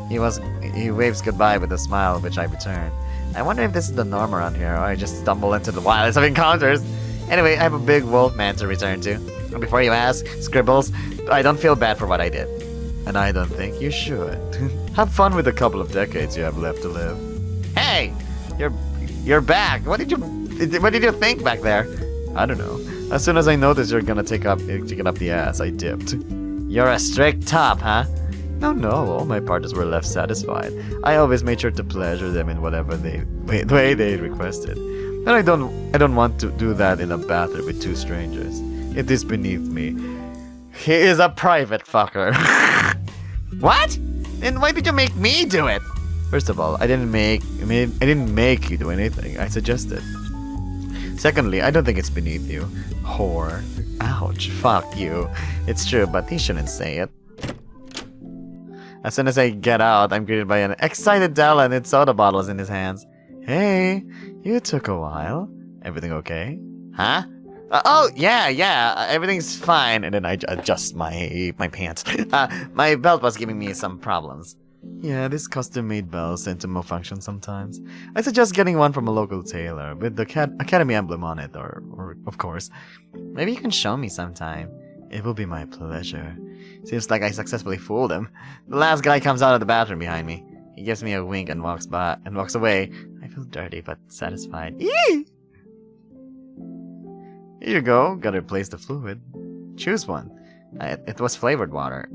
He waves goodbye with a smile, which I return. I wonder if this is the norm around here, or I just stumble into the wildest of encounters. Anyway, I have a big wolf man to return to. And before you ask, Scribbles, I don't feel bad for what I did. And I don't think you should. Have fun with the couple of decades you have left to live. Hey! You're back! What did you think back there? I don't know. As soon as I noticed you're gonna take it up the ass, I dipped. You're a strict top, huh? No, all my partners were left satisfied. I always made sure to pleasure them in whatever way they requested. And I don't want to do that in a bathroom with 2 strangers. It is beneath me. He is a private fucker. What? Then why did you make me do it? First of all, I didn't make you do anything. I suggested. Secondly, I don't think it's beneath you. Whore. Ouch. Fuck you. It's true, but he shouldn't say it. As soon as I get out, I'm greeted by an excited Dallan with soda bottles in his hands. Hey, you took a while. Everything okay? Huh? Oh, yeah, everything's fine. And then I adjust my pants. My belt was giving me some problems. Yeah, these custom-made belts tend to malfunction sometimes. I suggest getting one from a local tailor with the Academy emblem on it, or of course. Maybe you can show me sometime. It will be my pleasure. Seems like I successfully fooled him. The last guy comes out of the bathroom behind me. He gives me a wink and walks away. I feel dirty but satisfied. Eee! Here you go. Gotta replace the fluid. Choose one. It was flavored water.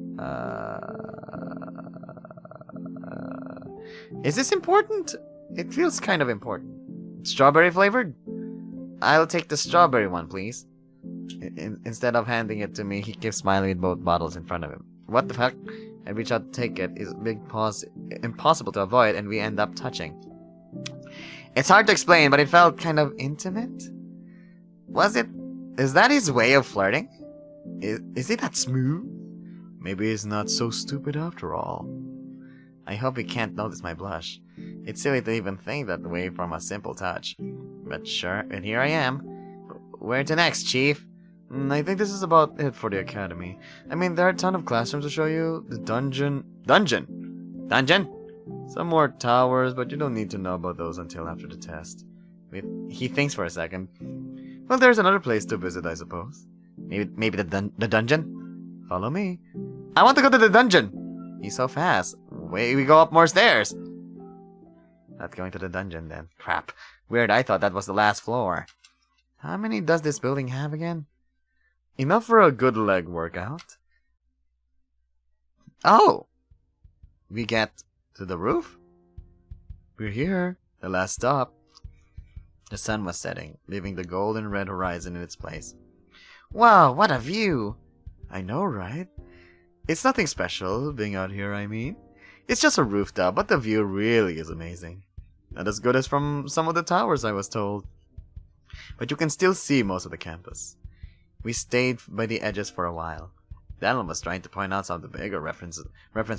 Is this important? It feels kind of important. Strawberry flavored? I'll take the strawberry one, please. Instead of handing it to me, he keeps smiling with both bottles in front of him. What the fuck? I reach out to take it. It's a big pause, impossible to avoid, and we end up touching. It's hard to explain, but it felt kind of intimate. Is that his way of flirting? Is he that smooth? Maybe he's not so stupid after all. I hope he can't notice my blush. It's silly to even think that way from a simple touch. But sure, and here I am. Where to next, Chief? I think this is about it for the academy. I mean, there are a ton of classrooms to show you. The dungeon? Some more towers, but you don't need to know about those until after the test. He thinks for a second. Well, there's another place to visit, I suppose. Maybe the dungeon? Follow me. I want to go to the dungeon! He's so fast. Wait, we go up more stairs. Not going to the dungeon then. Crap. Weird, I thought that was the last floor. How many does this building have again? Enough for a good leg workout. Oh! We get to the roof? We're here. The last stop. The sun was setting, leaving the golden red horizon in its place. Wow, what a view! I know, right? It's nothing special being out here, I mean. It's just a rooftop, but the view really is amazing. Not as good as from some of the towers, I was told. But you can still see most of the campus. We stayed by the edges for a while. Dallan was trying to point out some of the bigger reference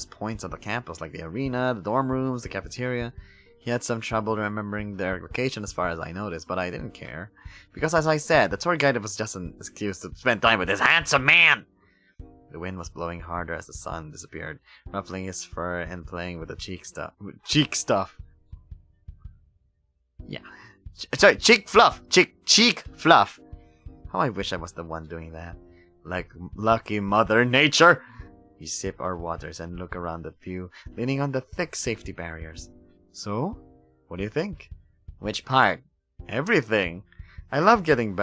points on the campus, like the arena, the dorm rooms, the cafeteria. He had some trouble remembering their location as far as I noticed, but I didn't care. Because as I said, the tour guide was just an excuse to spend time with this handsome man! The wind was blowing harder as the sun disappeared, ruffling his fur and playing with the cheek stuff. Yeah. Sorry, cheek fluff! Cheek fluff! How I wish I was the one doing that. Like lucky Mother Nature! We sip our waters and look around the view, leaning on the thick safety barriers. So, what do you think? Which part? Everything. I love getting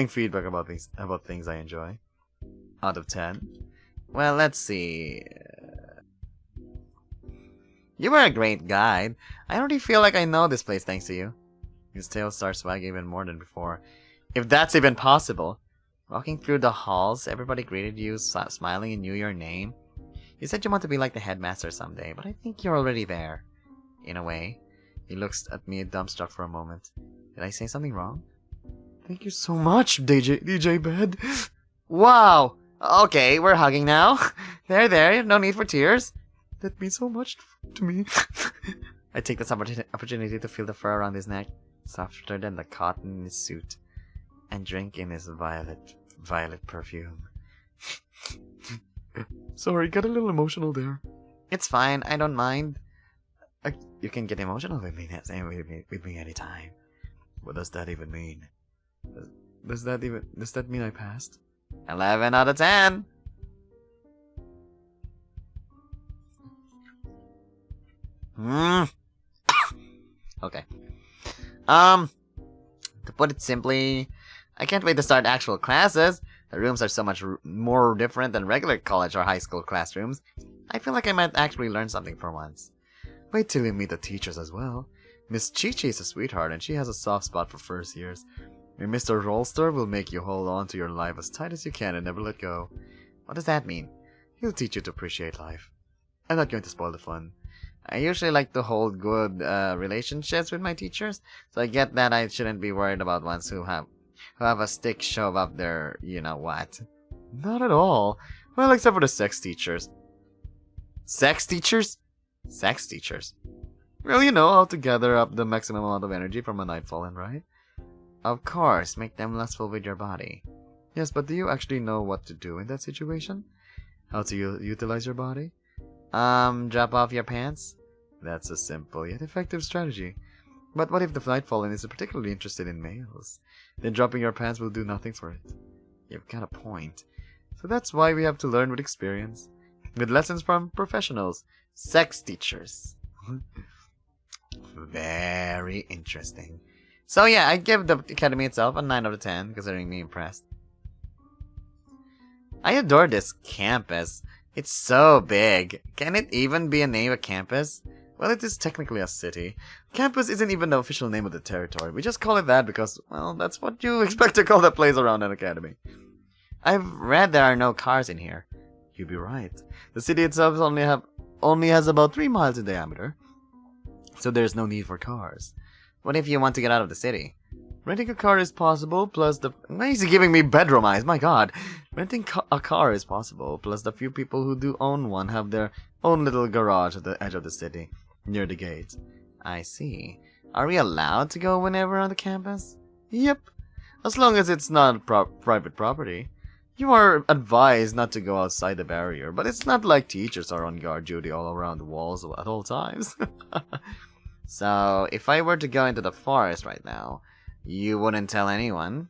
feedback about things I enjoy. Out of 10? Well, let's see. You were a great guide. I already feel like I know this place thanks to you. His tail starts wagging even more than before. If that's even possible. Walking through the halls, everybody greeted you, smiling and knew your name. You said you want to be like the headmaster someday, but I think you're already there. In a way. He looks at me dumbstruck for a moment. Did I say something wrong? Thank you so much, DJ Bed. Wow! Okay, we're hugging now. There, no need for tears. That means so much to me. I take this opportunity to feel the fur around his neck, softer than the cotton in his suit, and drink in his violet perfume. Sorry, got a little emotional there. It's fine, I don't mind. You can get emotional with me anytime. What does that even mean? Does that mean I passed? 11 out of 10. Okay. To put it simply, I can't wait to start actual classes. The rooms are so much more different than regular college or high school classrooms. I feel like I might actually learn something for once. Wait till you meet the teachers as well. Miss Chi-Chi is a sweetheart and she has a soft spot for first years. And Mr. Rollster will make you hold on to your life as tight as you can and never let go. What does that mean? He'll teach you to appreciate life. I'm not going to spoil the fun. I usually like to hold good relationships with my teachers, so I get that I shouldn't be worried about ones who have a stick shove up their you-know-what. Not at all. Well, except for the sex teachers. Sex teachers? Sex teachers. Well, you know how to gather up the maximum amount of energy from a nightfallen, right? Of course, make them lustful with your body. Yes, but do you actually know what to do in that situation? How to utilize your body? Drop off your pants? That's a simple yet effective strategy. But what if the Nightfallen is particularly interested in males? Then dropping your pants will do nothing for it. You've got a point. So that's why we have to learn with experience. With lessons from professionals. Sex teachers. Very interesting. So yeah, I give the academy itself a 9 out of 10, considering me impressed. I adore this campus. It's so big. Can it even be a name of campus? Well, it is technically a city. Campus isn't even the official name of the territory. We just call it that because, well, that's what you expect to call the place around an academy. I've read there are no cars in here. You'd be right. The city itself only has about 3 miles in diameter, so there's no need for cars. What if you want to get out of the city? Renting a car is possible, plus the... Why is he giving me bedroom eyes? My god. Renting a car is possible, plus the few people who do own one have their own little garage at the edge of the city, near the gate. I see. Are we allowed to go whenever on the campus? Yep. As long as it's not private property. You are advised not to go outside the barrier, but it's not like teachers are on guard duty all around the walls at all times. So, if I were to go into the forest right now, you wouldn't tell anyone?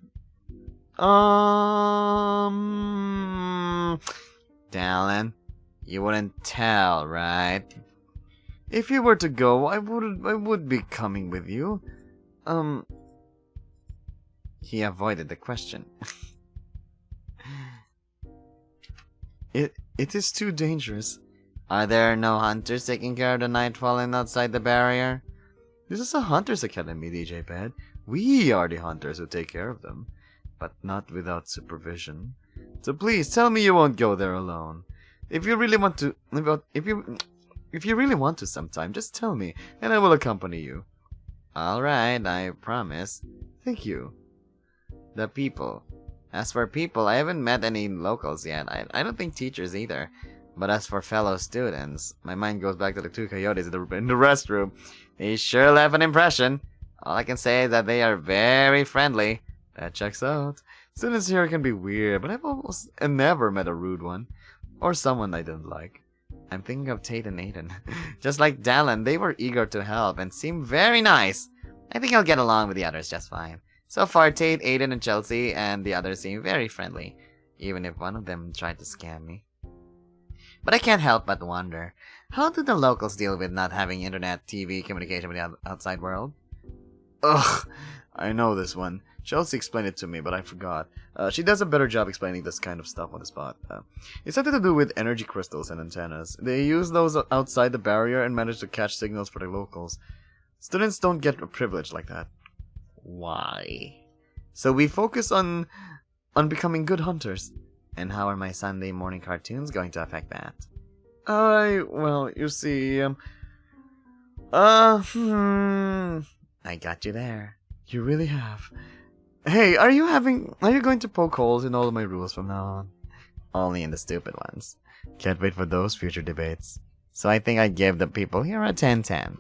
Dallan, you wouldn't tell, right? If you were to go, I would be coming with you. He avoided the question. It is too dangerous. Are there no hunters taking care of the Nightfallen outside the barrier? This is a hunter's academy, DJ Bed. We are the hunters who take care of them, but not without supervision. So please tell me you won't go there alone. If you really want to, if you really want to sometime, just tell me, and I will accompany you. All right, I promise. Thank you. The people. As for people, I haven't met any locals yet. I don't think teachers either. But as for fellow students, my mind goes back to the 2 coyotes in the restroom. They sure left an impression. All I can say is that they are very friendly. That checks out. Students here can be weird, but I've almost never met a rude one. Or someone I didn't like. I'm thinking of Tate and Aiden. Just like Dallan, they were eager to help and seemed very nice. I think I'll get along with the others just fine. So far, Tate, Aiden, and Chelsea and the others seem very friendly. Even if one of them tried to scam me. But I can't help but wonder, how do the locals deal with not having internet, TV, communication with the outside world? Ugh, I know this one. Chelsea explained it to me, but I forgot. She does a better job explaining this kind of stuff on the spot. It's something to do with energy crystals and antennas. They use those outside the barrier and manage to catch signals for the locals. Students don't get a privilege like that. Why? So we focus on becoming good hunters. And how are my Sunday morning cartoons going to affect that? Well, you see, I got you there. You really have. Hey, are you going to poke holes in all of my rules from now on? Only in the stupid ones. Can't wait for those future debates. So I think I give the people here a 10-10.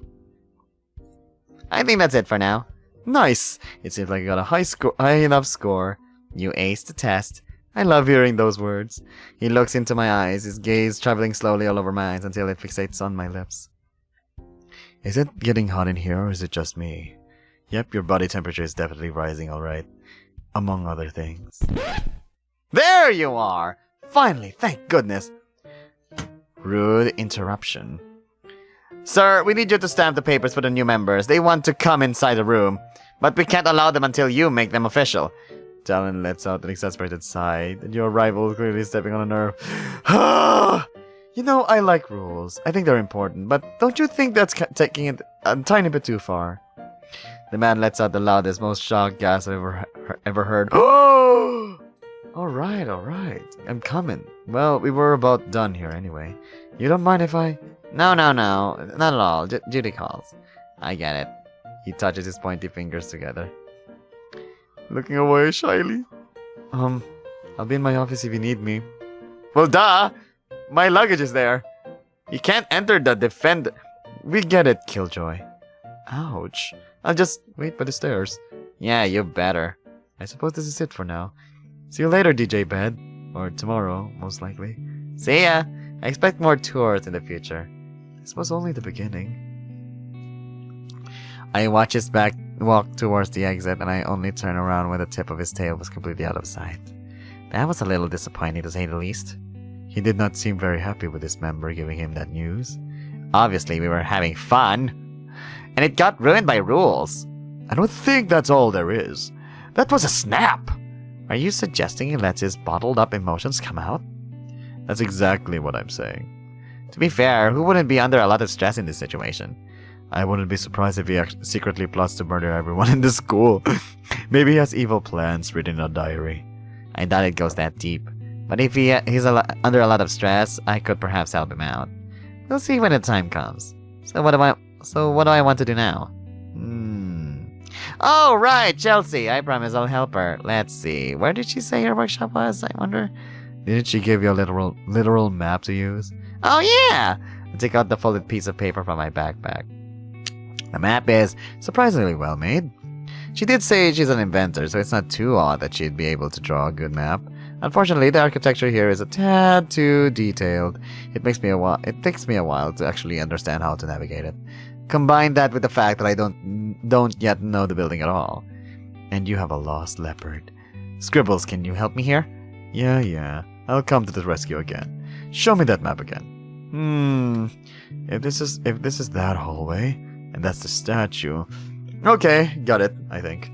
I think that's it for now. Nice! It seems like you got a high enough score. You aced the test. I love hearing those words. He looks into my eyes, his gaze traveling slowly all over my eyes until it fixates on my lips. Is it getting hot in here or is it just me? Yep, your body temperature is definitely rising, alright. Among other things. There you are! Finally, thank goodness! Rude interruption. Sir, we need you to stamp the papers for the new members. They want to come inside the room. But we can't allow them until you make them official. Dallan lets out an exasperated sigh, and your rival is clearly stepping on a nerve. You know, I like rules. I think they're important, but don't you think that's taking it a tiny bit too far? The man lets out the loudest, most shocked gasp I've ever heard. Alright, alright. I'm coming. Well, we were about done here anyway. You don't mind if I... No, not at all. Judy calls. I get it. He touches his pointy fingers together. Looking away shyly. I'll be in my office if you need me. Well, duh! My luggage is there. You can't enter the defend... We get it, Killjoy. Ouch. I'll just wait by the stairs. Yeah, you better. I suppose this is it for now. See you later, DJ Bed. Or tomorrow, most likely. See ya! I expect more tours in the future. This was only the beginning. I watch his back walk towards the exit, and I only turn around when the tip of his tail was completely out of sight. That was a little disappointing, to say the least. He did not seem very happy with his member giving him that news. Obviously, we were having fun. And it got ruined by rules. I don't think that's all there is. That was a snap! Are you suggesting he lets his bottled-up emotions come out? That's exactly what I'm saying. To be fair, who wouldn't be under a lot of stress in this situation? I wouldn't be surprised if he secretly plots to murder everyone in the school. Maybe he has evil plans written in a diary. I doubt it goes that deep. But if he's under a lot of stress, I could perhaps help him out. We'll see when the time comes. So what do I want to do now? Oh, right, Chelsea. I promise I'll help her. Let's see. Where did she say her workshop was, I wonder? Didn't she give you a literal map to use? Oh, yeah! I take out the folded piece of paper from my backpack. The map is surprisingly well made. She did say she's an inventor, so it's not too odd that she'd be able to draw a good map. Unfortunately, the architecture here is a tad too detailed. It takes me a while to actually understand how to navigate it. Combine that with the fact that I don't yet know the building at all. And you have a lost leopard. Scribbles, can you help me here? Yeah. I'll come to the rescue again. Show me that map again. If this is that hallway, and that's the statue. Okay, got it, I think.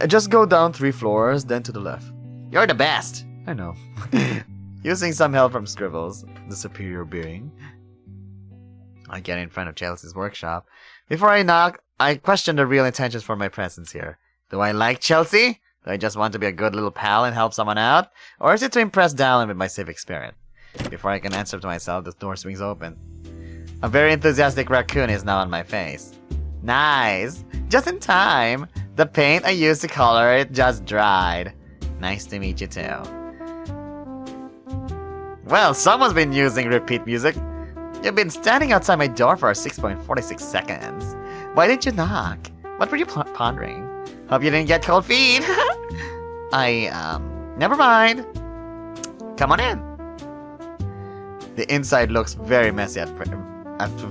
Just go down 3 floors, then to the left. You're the best! I know. Using some help from Scribbles, the superior being. I get in front of Chelsea's workshop. Before I knock, I question the real intentions for my presence here. Do I like Chelsea? Do I just want to be a good little pal and help someone out? Or is it to impress Dallan with my civic spirit? Before I can answer to myself, the door swings open. A very enthusiastic raccoon is now on my face. Nice! Just in time! The paint I used to color it just dried. Nice to meet you too. Well, someone's been using repeat music. You've been standing outside my door for 6.46 seconds. Why didn't you knock? What were you pondering? Hope you didn't get cold feet. Never mind. Come on in. The inside looks very messy at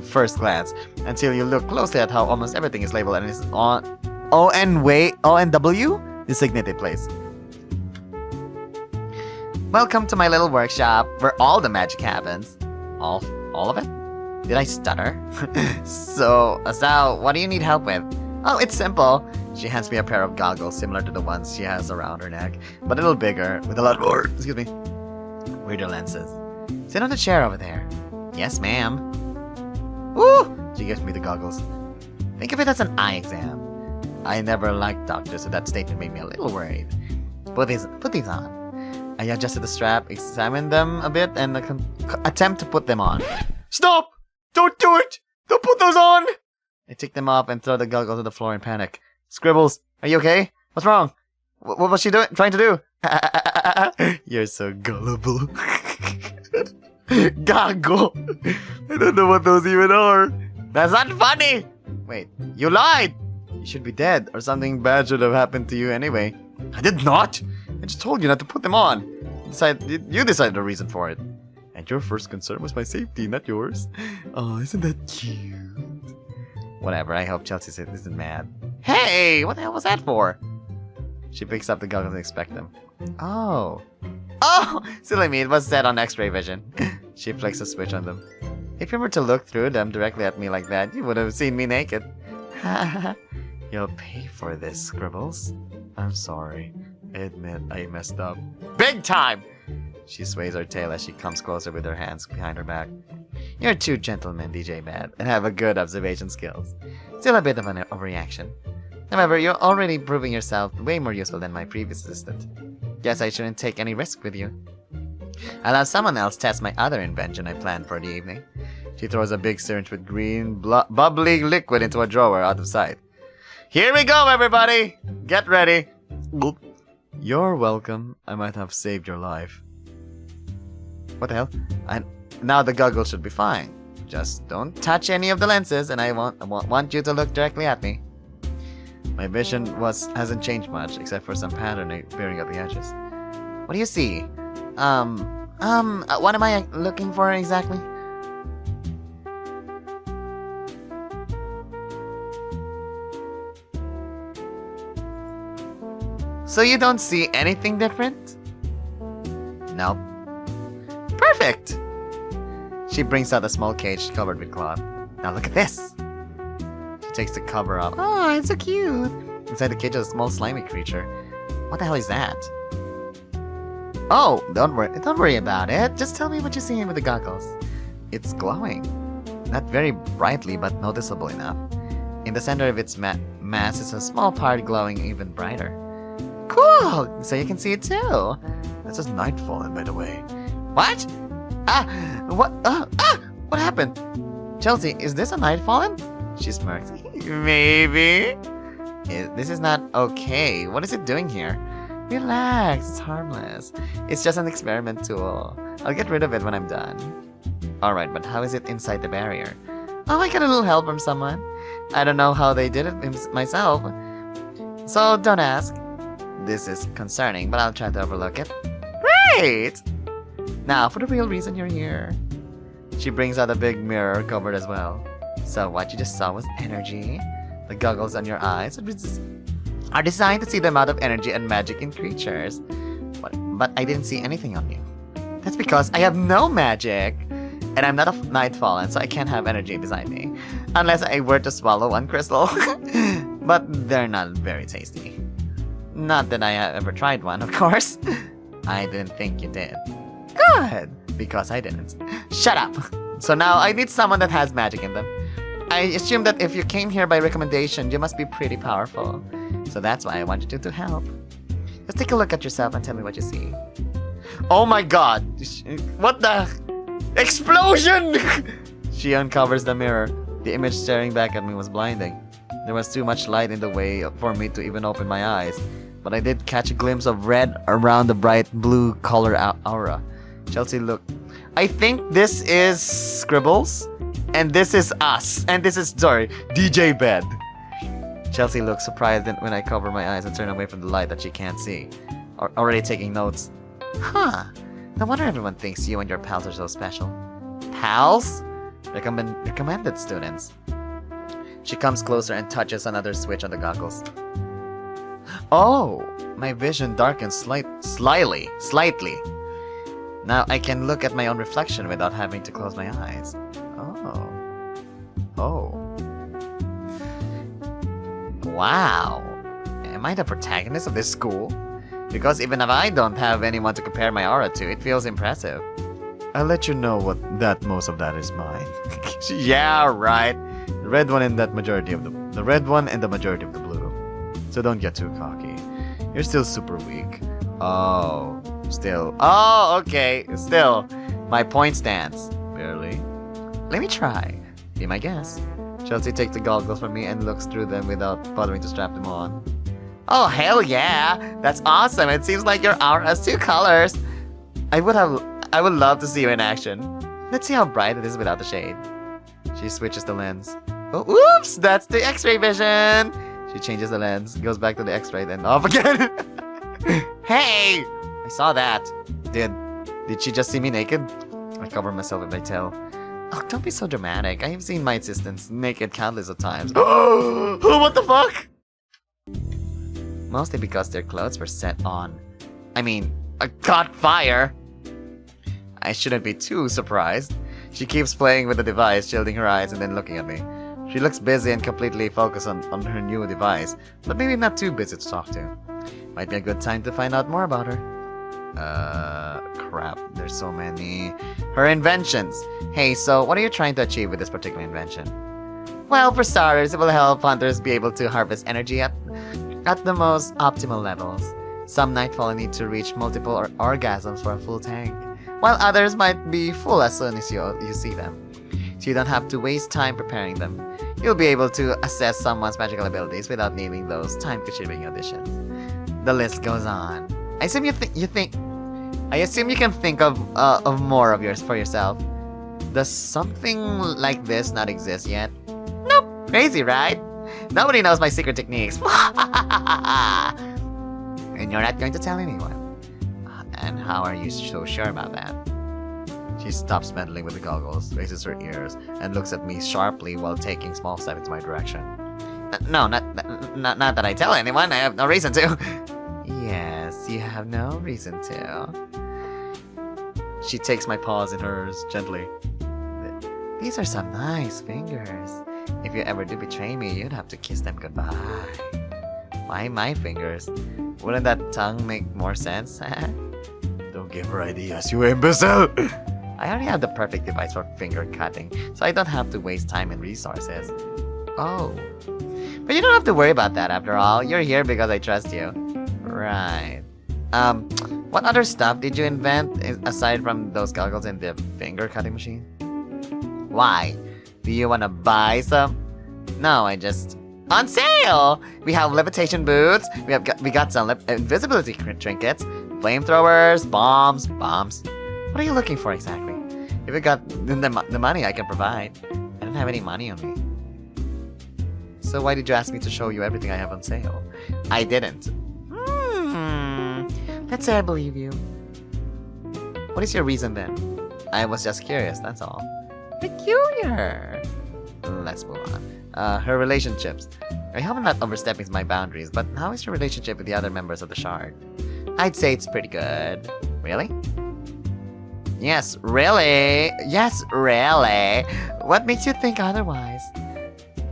first glance, until you look closely at how almost everything is labeled and is on ONW designated place. Welcome to my little workshop, where all the magic happens. All of it? Did I stutter? So, what do you need help with? Oh, it's simple. She hands me a pair of goggles similar to the ones she has around her neck, but a little bigger, with a lot more, weirder lenses. Sit on the chair over there. Yes, ma'am. Woo! She gives me the goggles. Think of it as an eye exam. I never liked doctors, so that statement made me a little worried. Put these on. I adjusted the strap, examined them a bit, and attempt to put them on. Stop! Don't do it! Don't put those on! I take them off and throw the goggles on the floor in panic. Scribbles, are you okay? What's wrong? What was she trying to do? You're so gullible. Goggle! I don't know what those even are. That's not funny! Wait, you lied! You should be dead, or something bad should have happened to you anyway. I did not! I just told you not to put them on. You decided the reason for it. And your first concern was my safety, not yours. Oh, isn't that cute? Whatever, I hope Chelsea isn't mad. Hey, what the hell was that for? She picks up the goggles and expects them. Oh, silly me, it was set on X-ray vision. She flicks a switch on them. If you were to look through them directly at me like that, you would have seen me naked. You'll pay for this, Scribbles. I'm sorry. I admit I messed up. Big time! She sways her tail as she comes closer with her hands behind her back. You're two gentlemen, DJ Mad, and have a good observation skills. Still a bit of an overreaction. However, you're already proving yourself way more useful than my previous assistant. Guess I shouldn't take any risk with you. I'll have someone else test my other invention I planned for the evening. She throws a big syringe with green, bubbly liquid into a drawer out of sight. Here we go, everybody! Get ready! You're welcome. I might have saved your life. What the hell? Now the goggles should be fine. Just don't touch any of the lenses, and I want you to look directly at me. My vision hasn't changed much, except for some pattern appearing at the edges. What do you see? What am I looking for exactly? So you don't see anything different? Nope. Perfect! She brings out a small cage covered with cloth. Now look at this! She takes the cover off. Oh, it's so cute! Inside the cage is a small slimy creature. What the hell is that? Oh, don't worry about it. Just tell me what you see with the goggles. It's glowing. Not very brightly, but noticeable enough. In the center of its mass is a small part glowing even brighter. Cool! So you can see it too. That's just nightfallen, by the way. What? What happened? Chelsea, is this a nightfallen? She smirks. Maybe. This is not okay. What is it doing here? Relax, it's harmless. It's just an experiment tool. I'll get rid of it when I'm done. Alright, but how is it inside the barrier? Oh, I got a little help from someone. I don't know how they did it myself. So don't ask. This is concerning, but I'll try to overlook it. Great! Now, for the real reason you're here. She brings out a big mirror covered as well. So what you just saw was energy. The goggles on your eyes are designed to see the amount of energy and magic in creatures. But I didn't see anything on you. That's because I have no magic. And I'm not a Nightfallen, so I can't have energy beside me. Unless I were to swallow one crystal. But they're not very tasty. Not that I have ever tried one, of course. I didn't think you did. Good! Because I didn't. Shut up! So now I need someone that has magic in them. I assume that if you came here by recommendation, you must be pretty powerful. So that's why I wanted you to help. Just take a look at yourself and tell me what you see. Oh my god! What the... Explosion! She uncovers the mirror. The image staring back at me was blinding. There was too much light in the way for me to even open my eyes. But I did catch a glimpse of red around the bright blue color aura. Chelsea looked. I think this is Scribbles. And this is us. And this is, sorry, DJ Bed. Chelsea looks surprised when I cover my eyes and turn away from the light that she can't see. Already taking notes. Huh. No wonder everyone thinks you and your pals are so special. Pals? Recommended students. She comes closer and touches another switch on the goggles. Oh, my vision darkens slightly. Now I can look at my own reflection without having to close my eyes. Oh. Wow. Am I the protagonist of this school? Because even if I don't have anyone to compare my aura to, it feels impressive. I'll let you know that most of that is mine. Yeah, right. The red one and the majority of the blue. So don't get too cocky. You're still super weak. Oh, okay. Still, my point stands. Barely. Let me try. Be my guest. Chelsea takes the goggles from me and looks through them without bothering to strap them on. Oh, hell yeah! That's awesome. It seems like your aura has two colors. I would love to see you in action. Let's see how bright it is without the shade. She switches the lens. Oh, oops! That's the X-ray vision! She changes the lens, goes back to the X-ray, then off again. Hey! I saw that. Did she just see me naked? I cover myself with my tail. Oh, don't be so dramatic. I have seen my assistants naked countless of times. Oh, what the fuck? Mostly because their clothes were set on. Caught fire. I shouldn't be too surprised. She keeps playing with the device, shielding her eyes and then looking at me. She looks busy and completely focused on her new device, but maybe not too busy to talk to. Might be a good time to find out more about her. Crap. There's so many. Her inventions. Hey, so what are you trying to achieve with this particular invention? Well, for starters, it will help hunters be able to harvest energy at the most optimal levels. Some Nightfall need to reach multiple orgasms for a full tank, while others might be full as soon as you see them. So you don't have to waste time preparing them. You'll be able to assess someone's magical abilities without needing those time-consuming auditions. The list goes on. I assume you can think of more of yours for yourself. Does something like this not exist yet? Nope. Crazy, right? Nobody knows my secret techniques. And you're not going to tell anyone. And how are you so sure about that? She stops meddling with the goggles, raises her ears, and looks at me sharply while taking small steps into my direction. No, not that I tell anyone. I have no reason to. Yes, you have no reason to. She takes my paws in hers gently. These are some nice fingers. If you ever do betray me, you'd have to kiss them goodbye. Why my fingers? Wouldn't that tongue make more sense? Don't give her ideas, you imbecile! I already have the perfect device for finger cutting, so I don't have to waste time and resources. Oh. But you don't have to worry about that after all. You're here because I trust you. Right. What other stuff did you invent aside from those goggles and the finger cutting machine? Why? Do you want to buy some? No, I just... On sale! We have levitation boots, we got some invisibility trinkets, flamethrowers, bombs. What are you looking for exactly? If you got the money I can provide. I don't have any money on me. So why did you ask me to show you everything I have on sale? I didn't. Let's say I believe you. What is your reason then? I was just curious, that's all. Peculiar. Let's move on. Her relationships. I hope I'm not overstepping my boundaries, but how is your relationship with the other members of the Shard? I'd say it's pretty good. Really? Yes, really? Yes, really? What makes you think otherwise?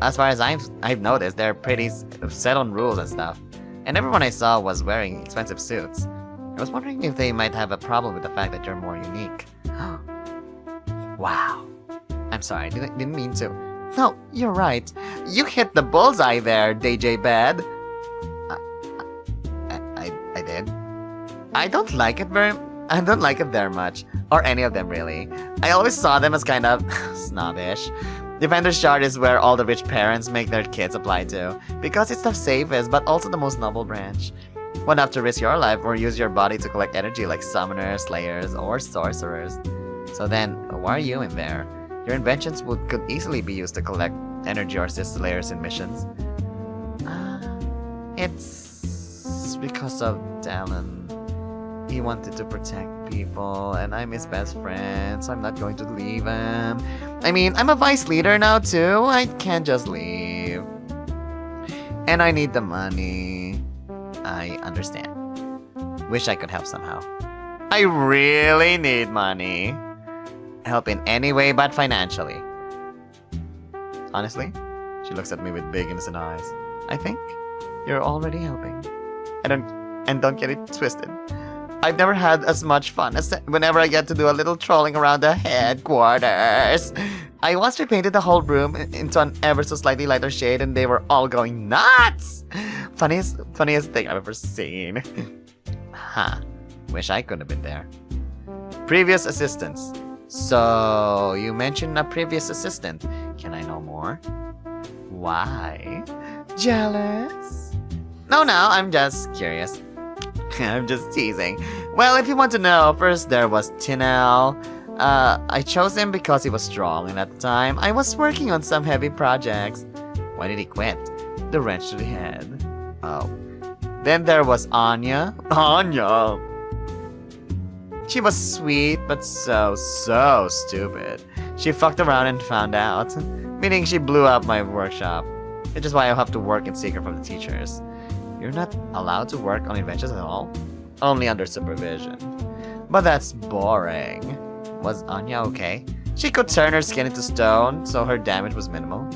As far as I've noticed, they're pretty set on rules and stuff. And everyone I saw was wearing expensive suits. I was wondering if they might have a problem with the fact that you're more unique. Wow. I'm sorry, I didn't mean to. No, you're right. You hit the bullseye there, DJ Bed. I did. I don't like it very much. Or any of them, really. I always saw them as kind of snobbish. Defender Shard is where all the rich parents make their kids apply to, because it's the safest, but also the most noble branch. One have to risk your life or use your body to collect energy like summoners, slayers, or sorcerers. So then, why are you in there? Your inventions could easily be used to collect energy or assist slayers in missions. It's because of Dallan. He wanted to protect people, and I'm his best friend, so I'm not going to leave him. I mean, I'm a vice leader now too. I can't just leave. And I need the money. I understand. Wish I could help somehow. I really need money. Help in any way but financially. Honestly, she looks at me with big innocent eyes. I think you're already helping. And don't get it twisted. I've never had as much fun as whenever I get to do a little trolling around the headquarters. I once repainted the whole room into an ever so slightly lighter shade and they were all going nuts! Funniest thing I've ever seen. Huh. Wish I could have been there. Previous assistants. So, you mentioned a previous assistant. Can I know more? Why? Jealous? No, I'm just curious. I'm just teasing. Well, if you want to know, first there was Tinel. I chose him because he was strong, and at the time, I was working on some heavy projects. Why did he quit? The wrench to the head. Oh. Then there was Anya. Anya! She was sweet, but so stupid. She fucked around and found out. Meaning she blew up my workshop. Which is why I have to work in secret from the teachers. You're not allowed to work on inventions at all? Only under supervision. But that's boring. Was Anya okay? She could turn her skin into stone, so her damage was minimal.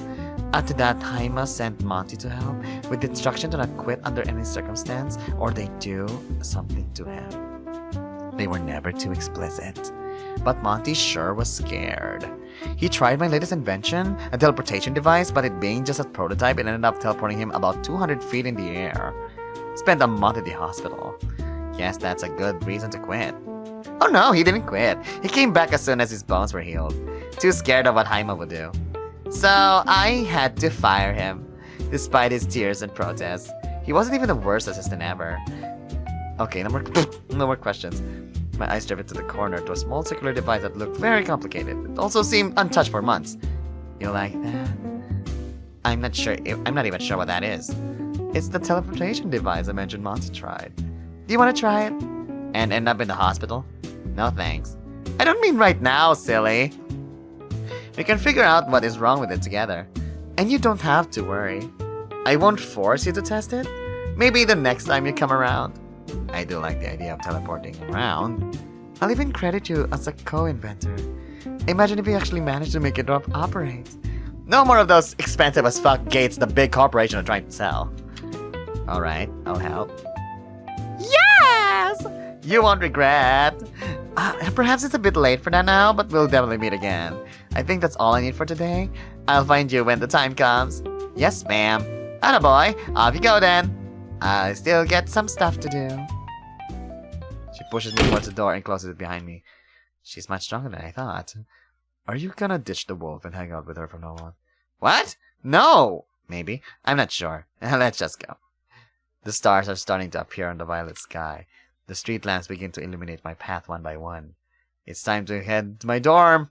After that, Haima sent Monty to help, with the instruction to not quit under any circumstance, or they do something to him. They were never too explicit. But Monty sure was scared. He tried my latest invention, a teleportation device, but it being just a prototype, it ended up teleporting him about 200 feet in the air. Spent a month in the hospital. Guess that's a good reason to quit. Oh no, he didn't quit. He came back as soon as his bones were healed. Too scared of what Jaime would do. So I had to fire him. Despite his tears and protests, he wasn't even the worst assistant ever. Okay, no more questions. My eyes drifted to the corner to a small circular device that looked very complicated. It also seemed untouched for months. You like that? I'm not even sure what that is. It's the teleportation device I mentioned Monty tried. Do you want to try it? And end up in the hospital? No thanks. I don't mean right now, silly. We can figure out what is wrong with it together. And you don't have to worry. I won't force you to test it. Maybe the next time you come around. I do like the idea of teleporting around. I'll even credit you as a co-inventor. Imagine if you actually managed to make it operate. No more of those expensive as fuck gates the big corporation are trying to sell. Alright, I'll help. Yes! You won't regret. Perhaps it's a bit late for that now, but we'll definitely meet again. I think that's all I need for today. I'll find you when the time comes. Yes, ma'am. Attaboy, off you go then. I still get some stuff to do. She pushes me towards the door and closes it behind me. She's much stronger than I thought. Are you gonna ditch the wolf and hang out with her from now on? What? No! Maybe. I'm not sure. Let's just go. The stars are starting to appear on the violet sky. The street lamps begin to illuminate my path one by one. It's time to head to my dorm.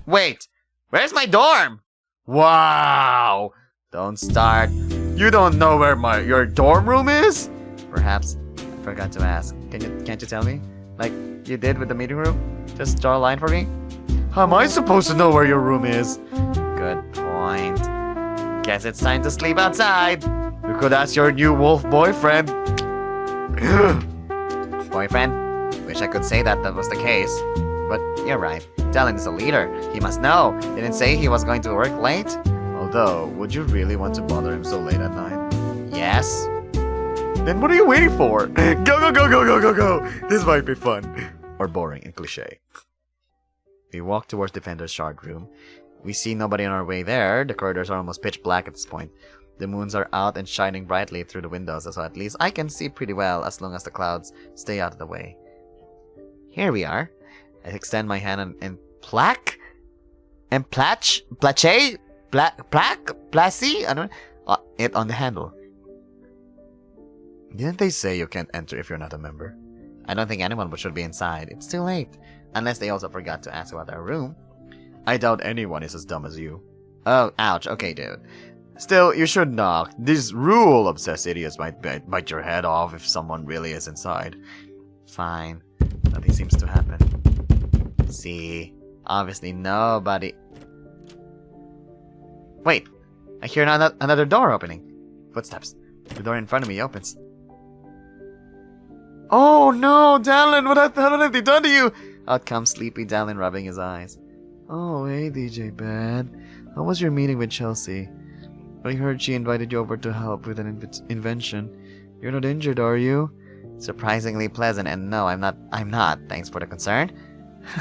Wait! Where's my dorm? Wow! Don't start. You don't know where your dorm room is? Perhaps I forgot to ask. Can't you tell me? Like you did with the meeting room? Just draw a line for me? How am I supposed to know where your room is? Good point. Guess it's time to sleep outside. You could ask your new wolf boyfriend. Boyfriend? Wish I could say that was the case. But you're right. Dallan is a leader. He must know. Didn't say he was going to work late. Although, would you really want to bother him so late at night? Yes. Then what are you waiting for? Go, go, go, go, go, go, go! This might be fun. Or boring and cliche. We walk towards Defender's Shard room. We see nobody on our way there. The corridors are almost pitch black at this point. The moons are out and shining brightly through the windows, so at least I can see pretty well as long as the clouds stay out of the way. Here we are. I extend my hand and plaque? And plache? Plache? Plaque? Placy? I don't know. It on the handle. Didn't they say you can't enter if you're not a member? I don't think anyone should be inside. It's too late. Unless they also forgot to ask about our room. I doubt anyone is as dumb as you. Oh, ouch. Okay, dude. Still, you should knock. These rule-obsessed idiots might bite your head off if someone really is inside. Fine. Nothing seems to happen. See, obviously nobody... Wait, I hear another door opening. Footsteps. The door in front of me opens. Oh no, Dallan, what have they done to you? Out comes sleepy Dallan rubbing his eyes. Oh, hey DJ Bad. How was your meeting with Chelsea? I heard she invited you over to help with an invention. You're not injured, are you? Surprisingly pleasant, and no, I'm not. Thanks for the concern.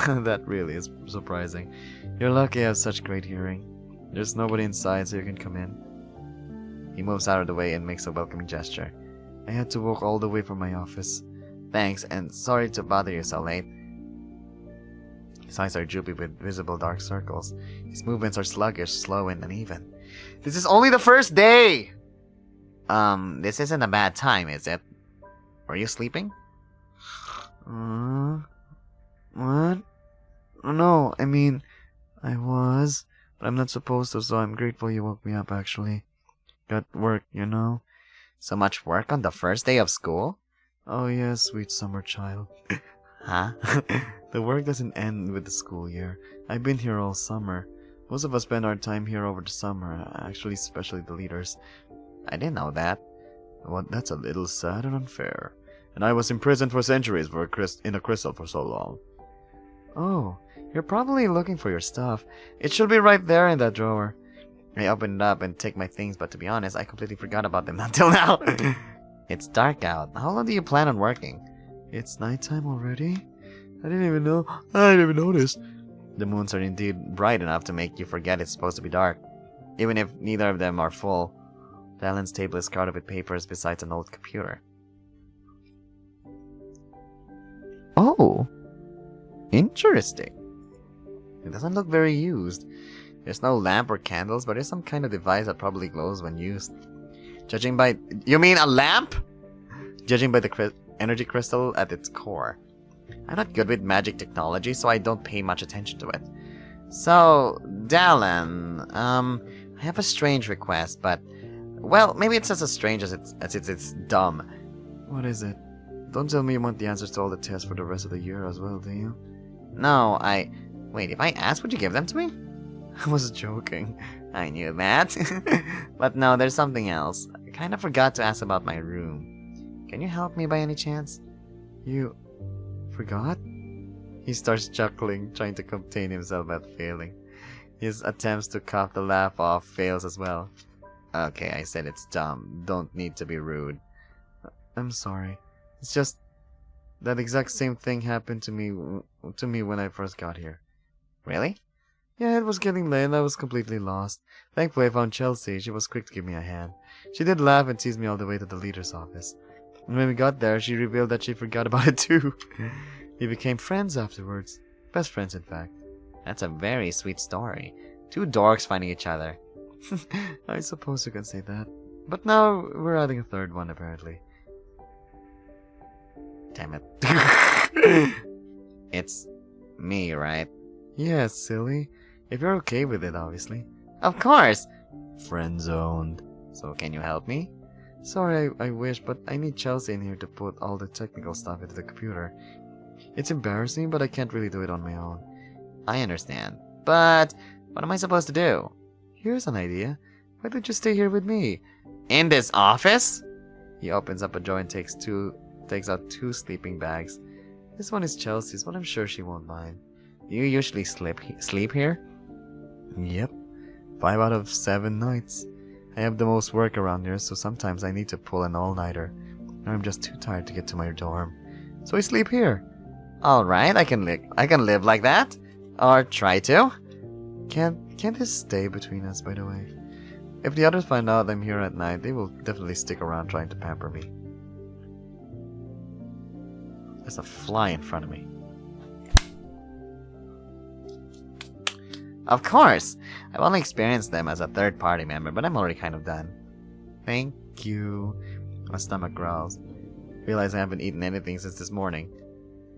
That really is surprising. You're lucky I have such great hearing. There's nobody inside, so you can come in. He moves out of the way and makes a welcoming gesture. I had to walk all the way from my office. Thanks, and sorry to bother you so late. His eyes are droopy with visible dark circles. His movements are sluggish, slow, and uneven. This is only the first day! This isn't a bad time, is it? Were you sleeping? What? No, I mean, I was, but I'm not supposed to, so I'm grateful you woke me up, actually. Got work, you know? So much work on the first day of school? Oh yes, sweet summer child. Huh? The work doesn't end with the school year. I've been here all summer. Most of us spend our time here over the summer, actually, especially the leaders. I didn't know that. Well, that's a little sad and unfair. And I was imprisoned for centuries in a crystal for so long. Oh, you're probably looking for your stuff. It should be right there in that drawer. I open it up and take my things, but to be honest, I completely forgot about them until now. It's dark out. How long do you plan on working? It's nighttime already? I didn't even know. I didn't even notice. The moons are indeed bright enough to make you forget it's supposed to be dark. even if neither of them are full. Dallan's table is crowded with papers besides an old computer. Oh, interesting. It doesn't look very used. There's no lamp or candles, but there's some kind of device that probably glows when used. Judging by... You mean a lamp? Judging by the energy crystal at its core. I'm not good with magic technology, so I don't pay much attention to it. So, Dallan, I have a strange request, but... Well, maybe it's as strange as it's dumb. What is it? Don't tell me you want the answers to all the tests for the rest of the year as well, do you? No, Wait, if I asked, would you give them to me? I was joking. I knew that. But no, there's something else. I kind of forgot to ask about my room. Can you help me by any chance? You... forgot? He starts chuckling, trying to contain himself at failing. His attempts to cough the laugh off fails as well. Okay, I said it's dumb. Don't need to be rude. I'm sorry. It's just... that exact same thing happened to me when I first got here. Really? Yeah, it was getting late and I was completely lost. Thankfully I found Chelsea. She was quick to give me a hand. She did laugh and teased me all the way to the leader's office. And when we got there, she revealed that she forgot about it too. We became friends afterwards. Best friends, in fact. That's a very sweet story. Two dorks finding each other. I suppose you can say that. But now we're adding a third one, apparently. Damn it. It's me, right? Yeah, silly. If you're okay with it, obviously. Of course! Friend-zoned. So can you help me? Sorry, I wish, but I need Chelsea in here to put all the technical stuff into the computer. It's embarrassing, but I can't really do it on my own. I understand. But what am I supposed to do? Here's an idea. Why don't you stay here with me? In this office? He opens up a drawer and takes out two sleeping bags. This one is Chelsea's, but I'm sure she won't mind. Do you usually sleep here? Yep. 5 out of 7 nights. I have the most work around here, so sometimes I need to pull an all-nighter. Or I'm just too tired to get to my dorm. So I sleep here. Alright, I can live like that. Or try to. Can't this stay between us, by the way? If the others find out I'm here at night, they will definitely stick around trying to pamper me. There's a fly in front of me. Of course! I've only experienced them as a third-party member, but I'm already kind of done. Thank you. My stomach growls. Realize I haven't eaten anything since this morning.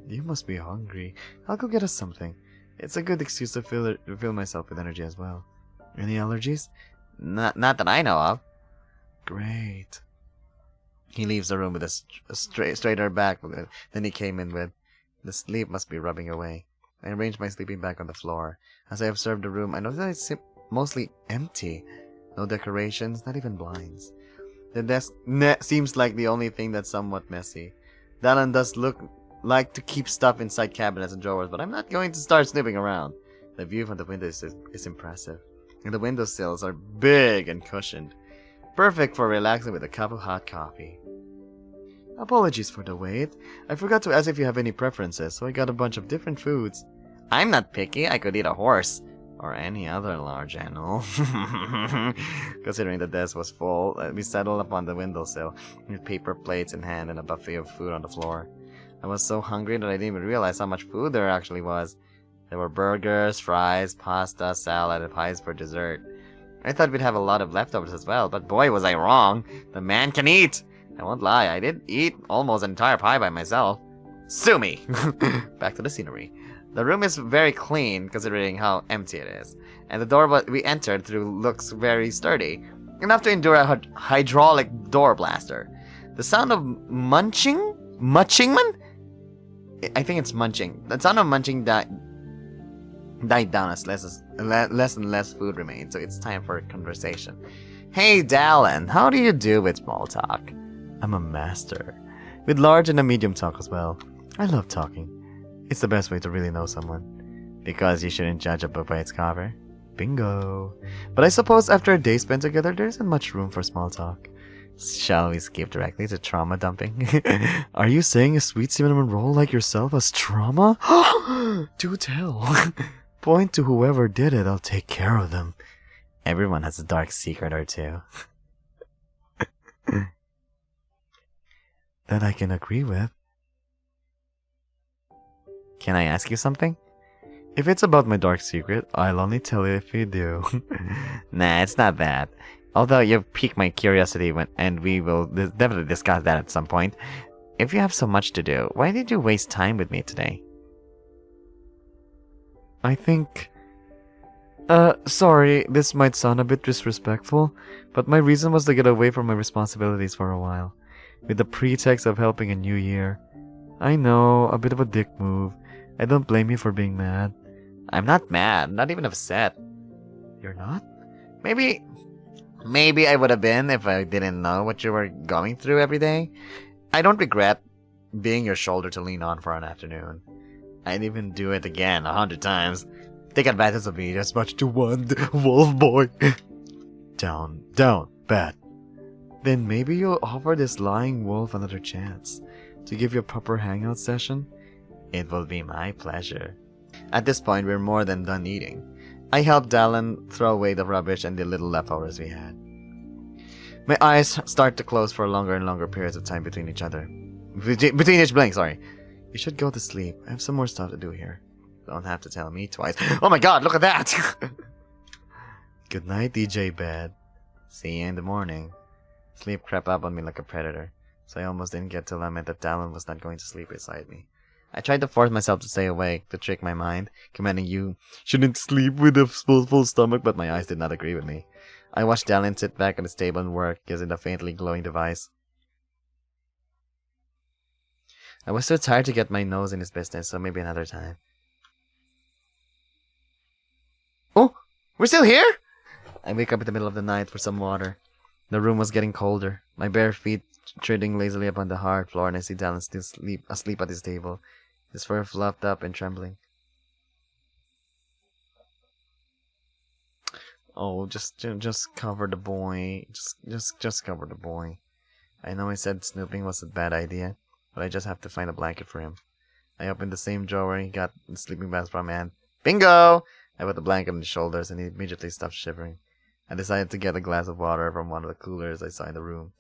You must be hungry. I'll go get us something. It's a good excuse to fill myself with energy as well. Any allergies? Not that I know of. Great. He leaves the room with a straighter back than he came in with. The sleep must be rubbing away. I arrange my sleeping bag on the floor. As I observe the room, I notice that it's mostly empty. No decorations, not even blinds. The desk seems like the only thing that's somewhat messy. Dallan does look like to keep stuff inside cabinets and drawers, but I'm not going to start snooping around. The view from the window is impressive. And the windowsills are big and cushioned. Perfect for relaxing with a cup of hot coffee. Apologies for the wait. I forgot to ask if you have any preferences, so I got a bunch of different foods. I'm not picky. I could eat a horse. Or any other large animal. Considering the desk was full, we settled upon the windowsill, with paper plates in hand and a buffet of food on the floor. I was so hungry that I didn't even realize how much food there actually was. There were burgers, fries, pasta, salad, and pies for dessert. I thought we'd have a lot of leftovers as well, but boy was I wrong. The man can eat! I won't lie, I did eat almost an entire pie by myself. Sue me! Back to the scenery. The room is very clean, considering how empty it is. And the door we entered through looks very sturdy, enough to endure a hydraulic door blaster. The sound of munching? Munchingman? I think it's munching. The sound of munching died down as less and less food remained, so it's time for a conversation. Hey Dallan, how do you do with small talk? I'm a master. With large and a medium talk as well. I love talking. It's the best way to really know someone. Because you shouldn't judge a book by its cover. Bingo. But I suppose after a day spent together, there isn't much room for small talk. Shall we skip directly to trauma dumping? Are you saying a sweet cinnamon roll like yourself has trauma? Do tell. Point to whoever did it, I'll take care of them. Everyone has a dark secret or two. That I can agree with. Can I ask you something? If it's about my dark secret, I'll only tell you if you do. Nah, it's not that. Although you've piqued my curiosity and we will definitely discuss that at some point. If you have so much to do, why did you waste time with me today? I think... sorry, this might sound a bit disrespectful, but my reason was to get away from my responsibilities for a while, with the pretext of helping a new year. I know, a bit of a dick move. I don't blame you for being mad. I'm not mad, not even upset. You're not? Maybe I would have been if I didn't know what you were going through every day. I don't regret being your shoulder to lean on for an afternoon. I'd even do it again 100 times. Take advantage of me as much to one wolf boy. Down, bad. Then maybe you'll offer this lying wolf another chance to give you a proper hangout session? It will be my pleasure. At this point, we're more than done eating. I helped Dallan throw away the rubbish and the little leftovers we had. My eyes start to close for longer and longer periods of time between each other. Between each blink, sorry. You should go to sleep. I have some more stuff to do here. Don't have to tell me twice. Oh my god, look at that! Good night, DJ Bed. See you in the morning. Sleep crept up on me like a predator, so I almost didn't get to lament that Dallan was not going to sleep beside me. I tried to force myself to stay awake, to trick my mind, commanding you shouldn't sleep with a full stomach, but my eyes did not agree with me. I watched Dallan sit back on his table and work, using the faintly glowing device. I was too tired to get my nose in his business, so maybe another time. Oh, we're still here? I wake up in the middle of the night for some water. The room was getting colder, my bare feet treading lazily upon the hard floor, and I see Dallan still asleep at his table, his fur fluffed up and trembling. Oh, just cover the boy. Just cover the boy. I know I said snooping was a bad idea, but I just have to find a blanket for him. I opened the same drawer he got the sleeping bags from, and bingo! I put the blanket on his shoulders, and he immediately stopped shivering. I decided to get a glass of water from one of the coolers I saw in the room.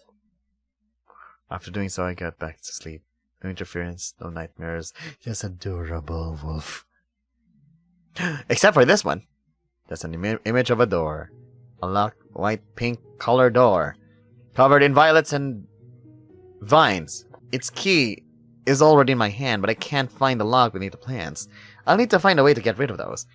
After doing so, I got back to sleep. No interference, no nightmares, just a durable wolf. Except for this one. That's an image of a door. A locked, white-pink color door, covered in violets and vines. Its key is already in my hand, but I can't find the lock beneath the plants. I'll need to find a way to get rid of those.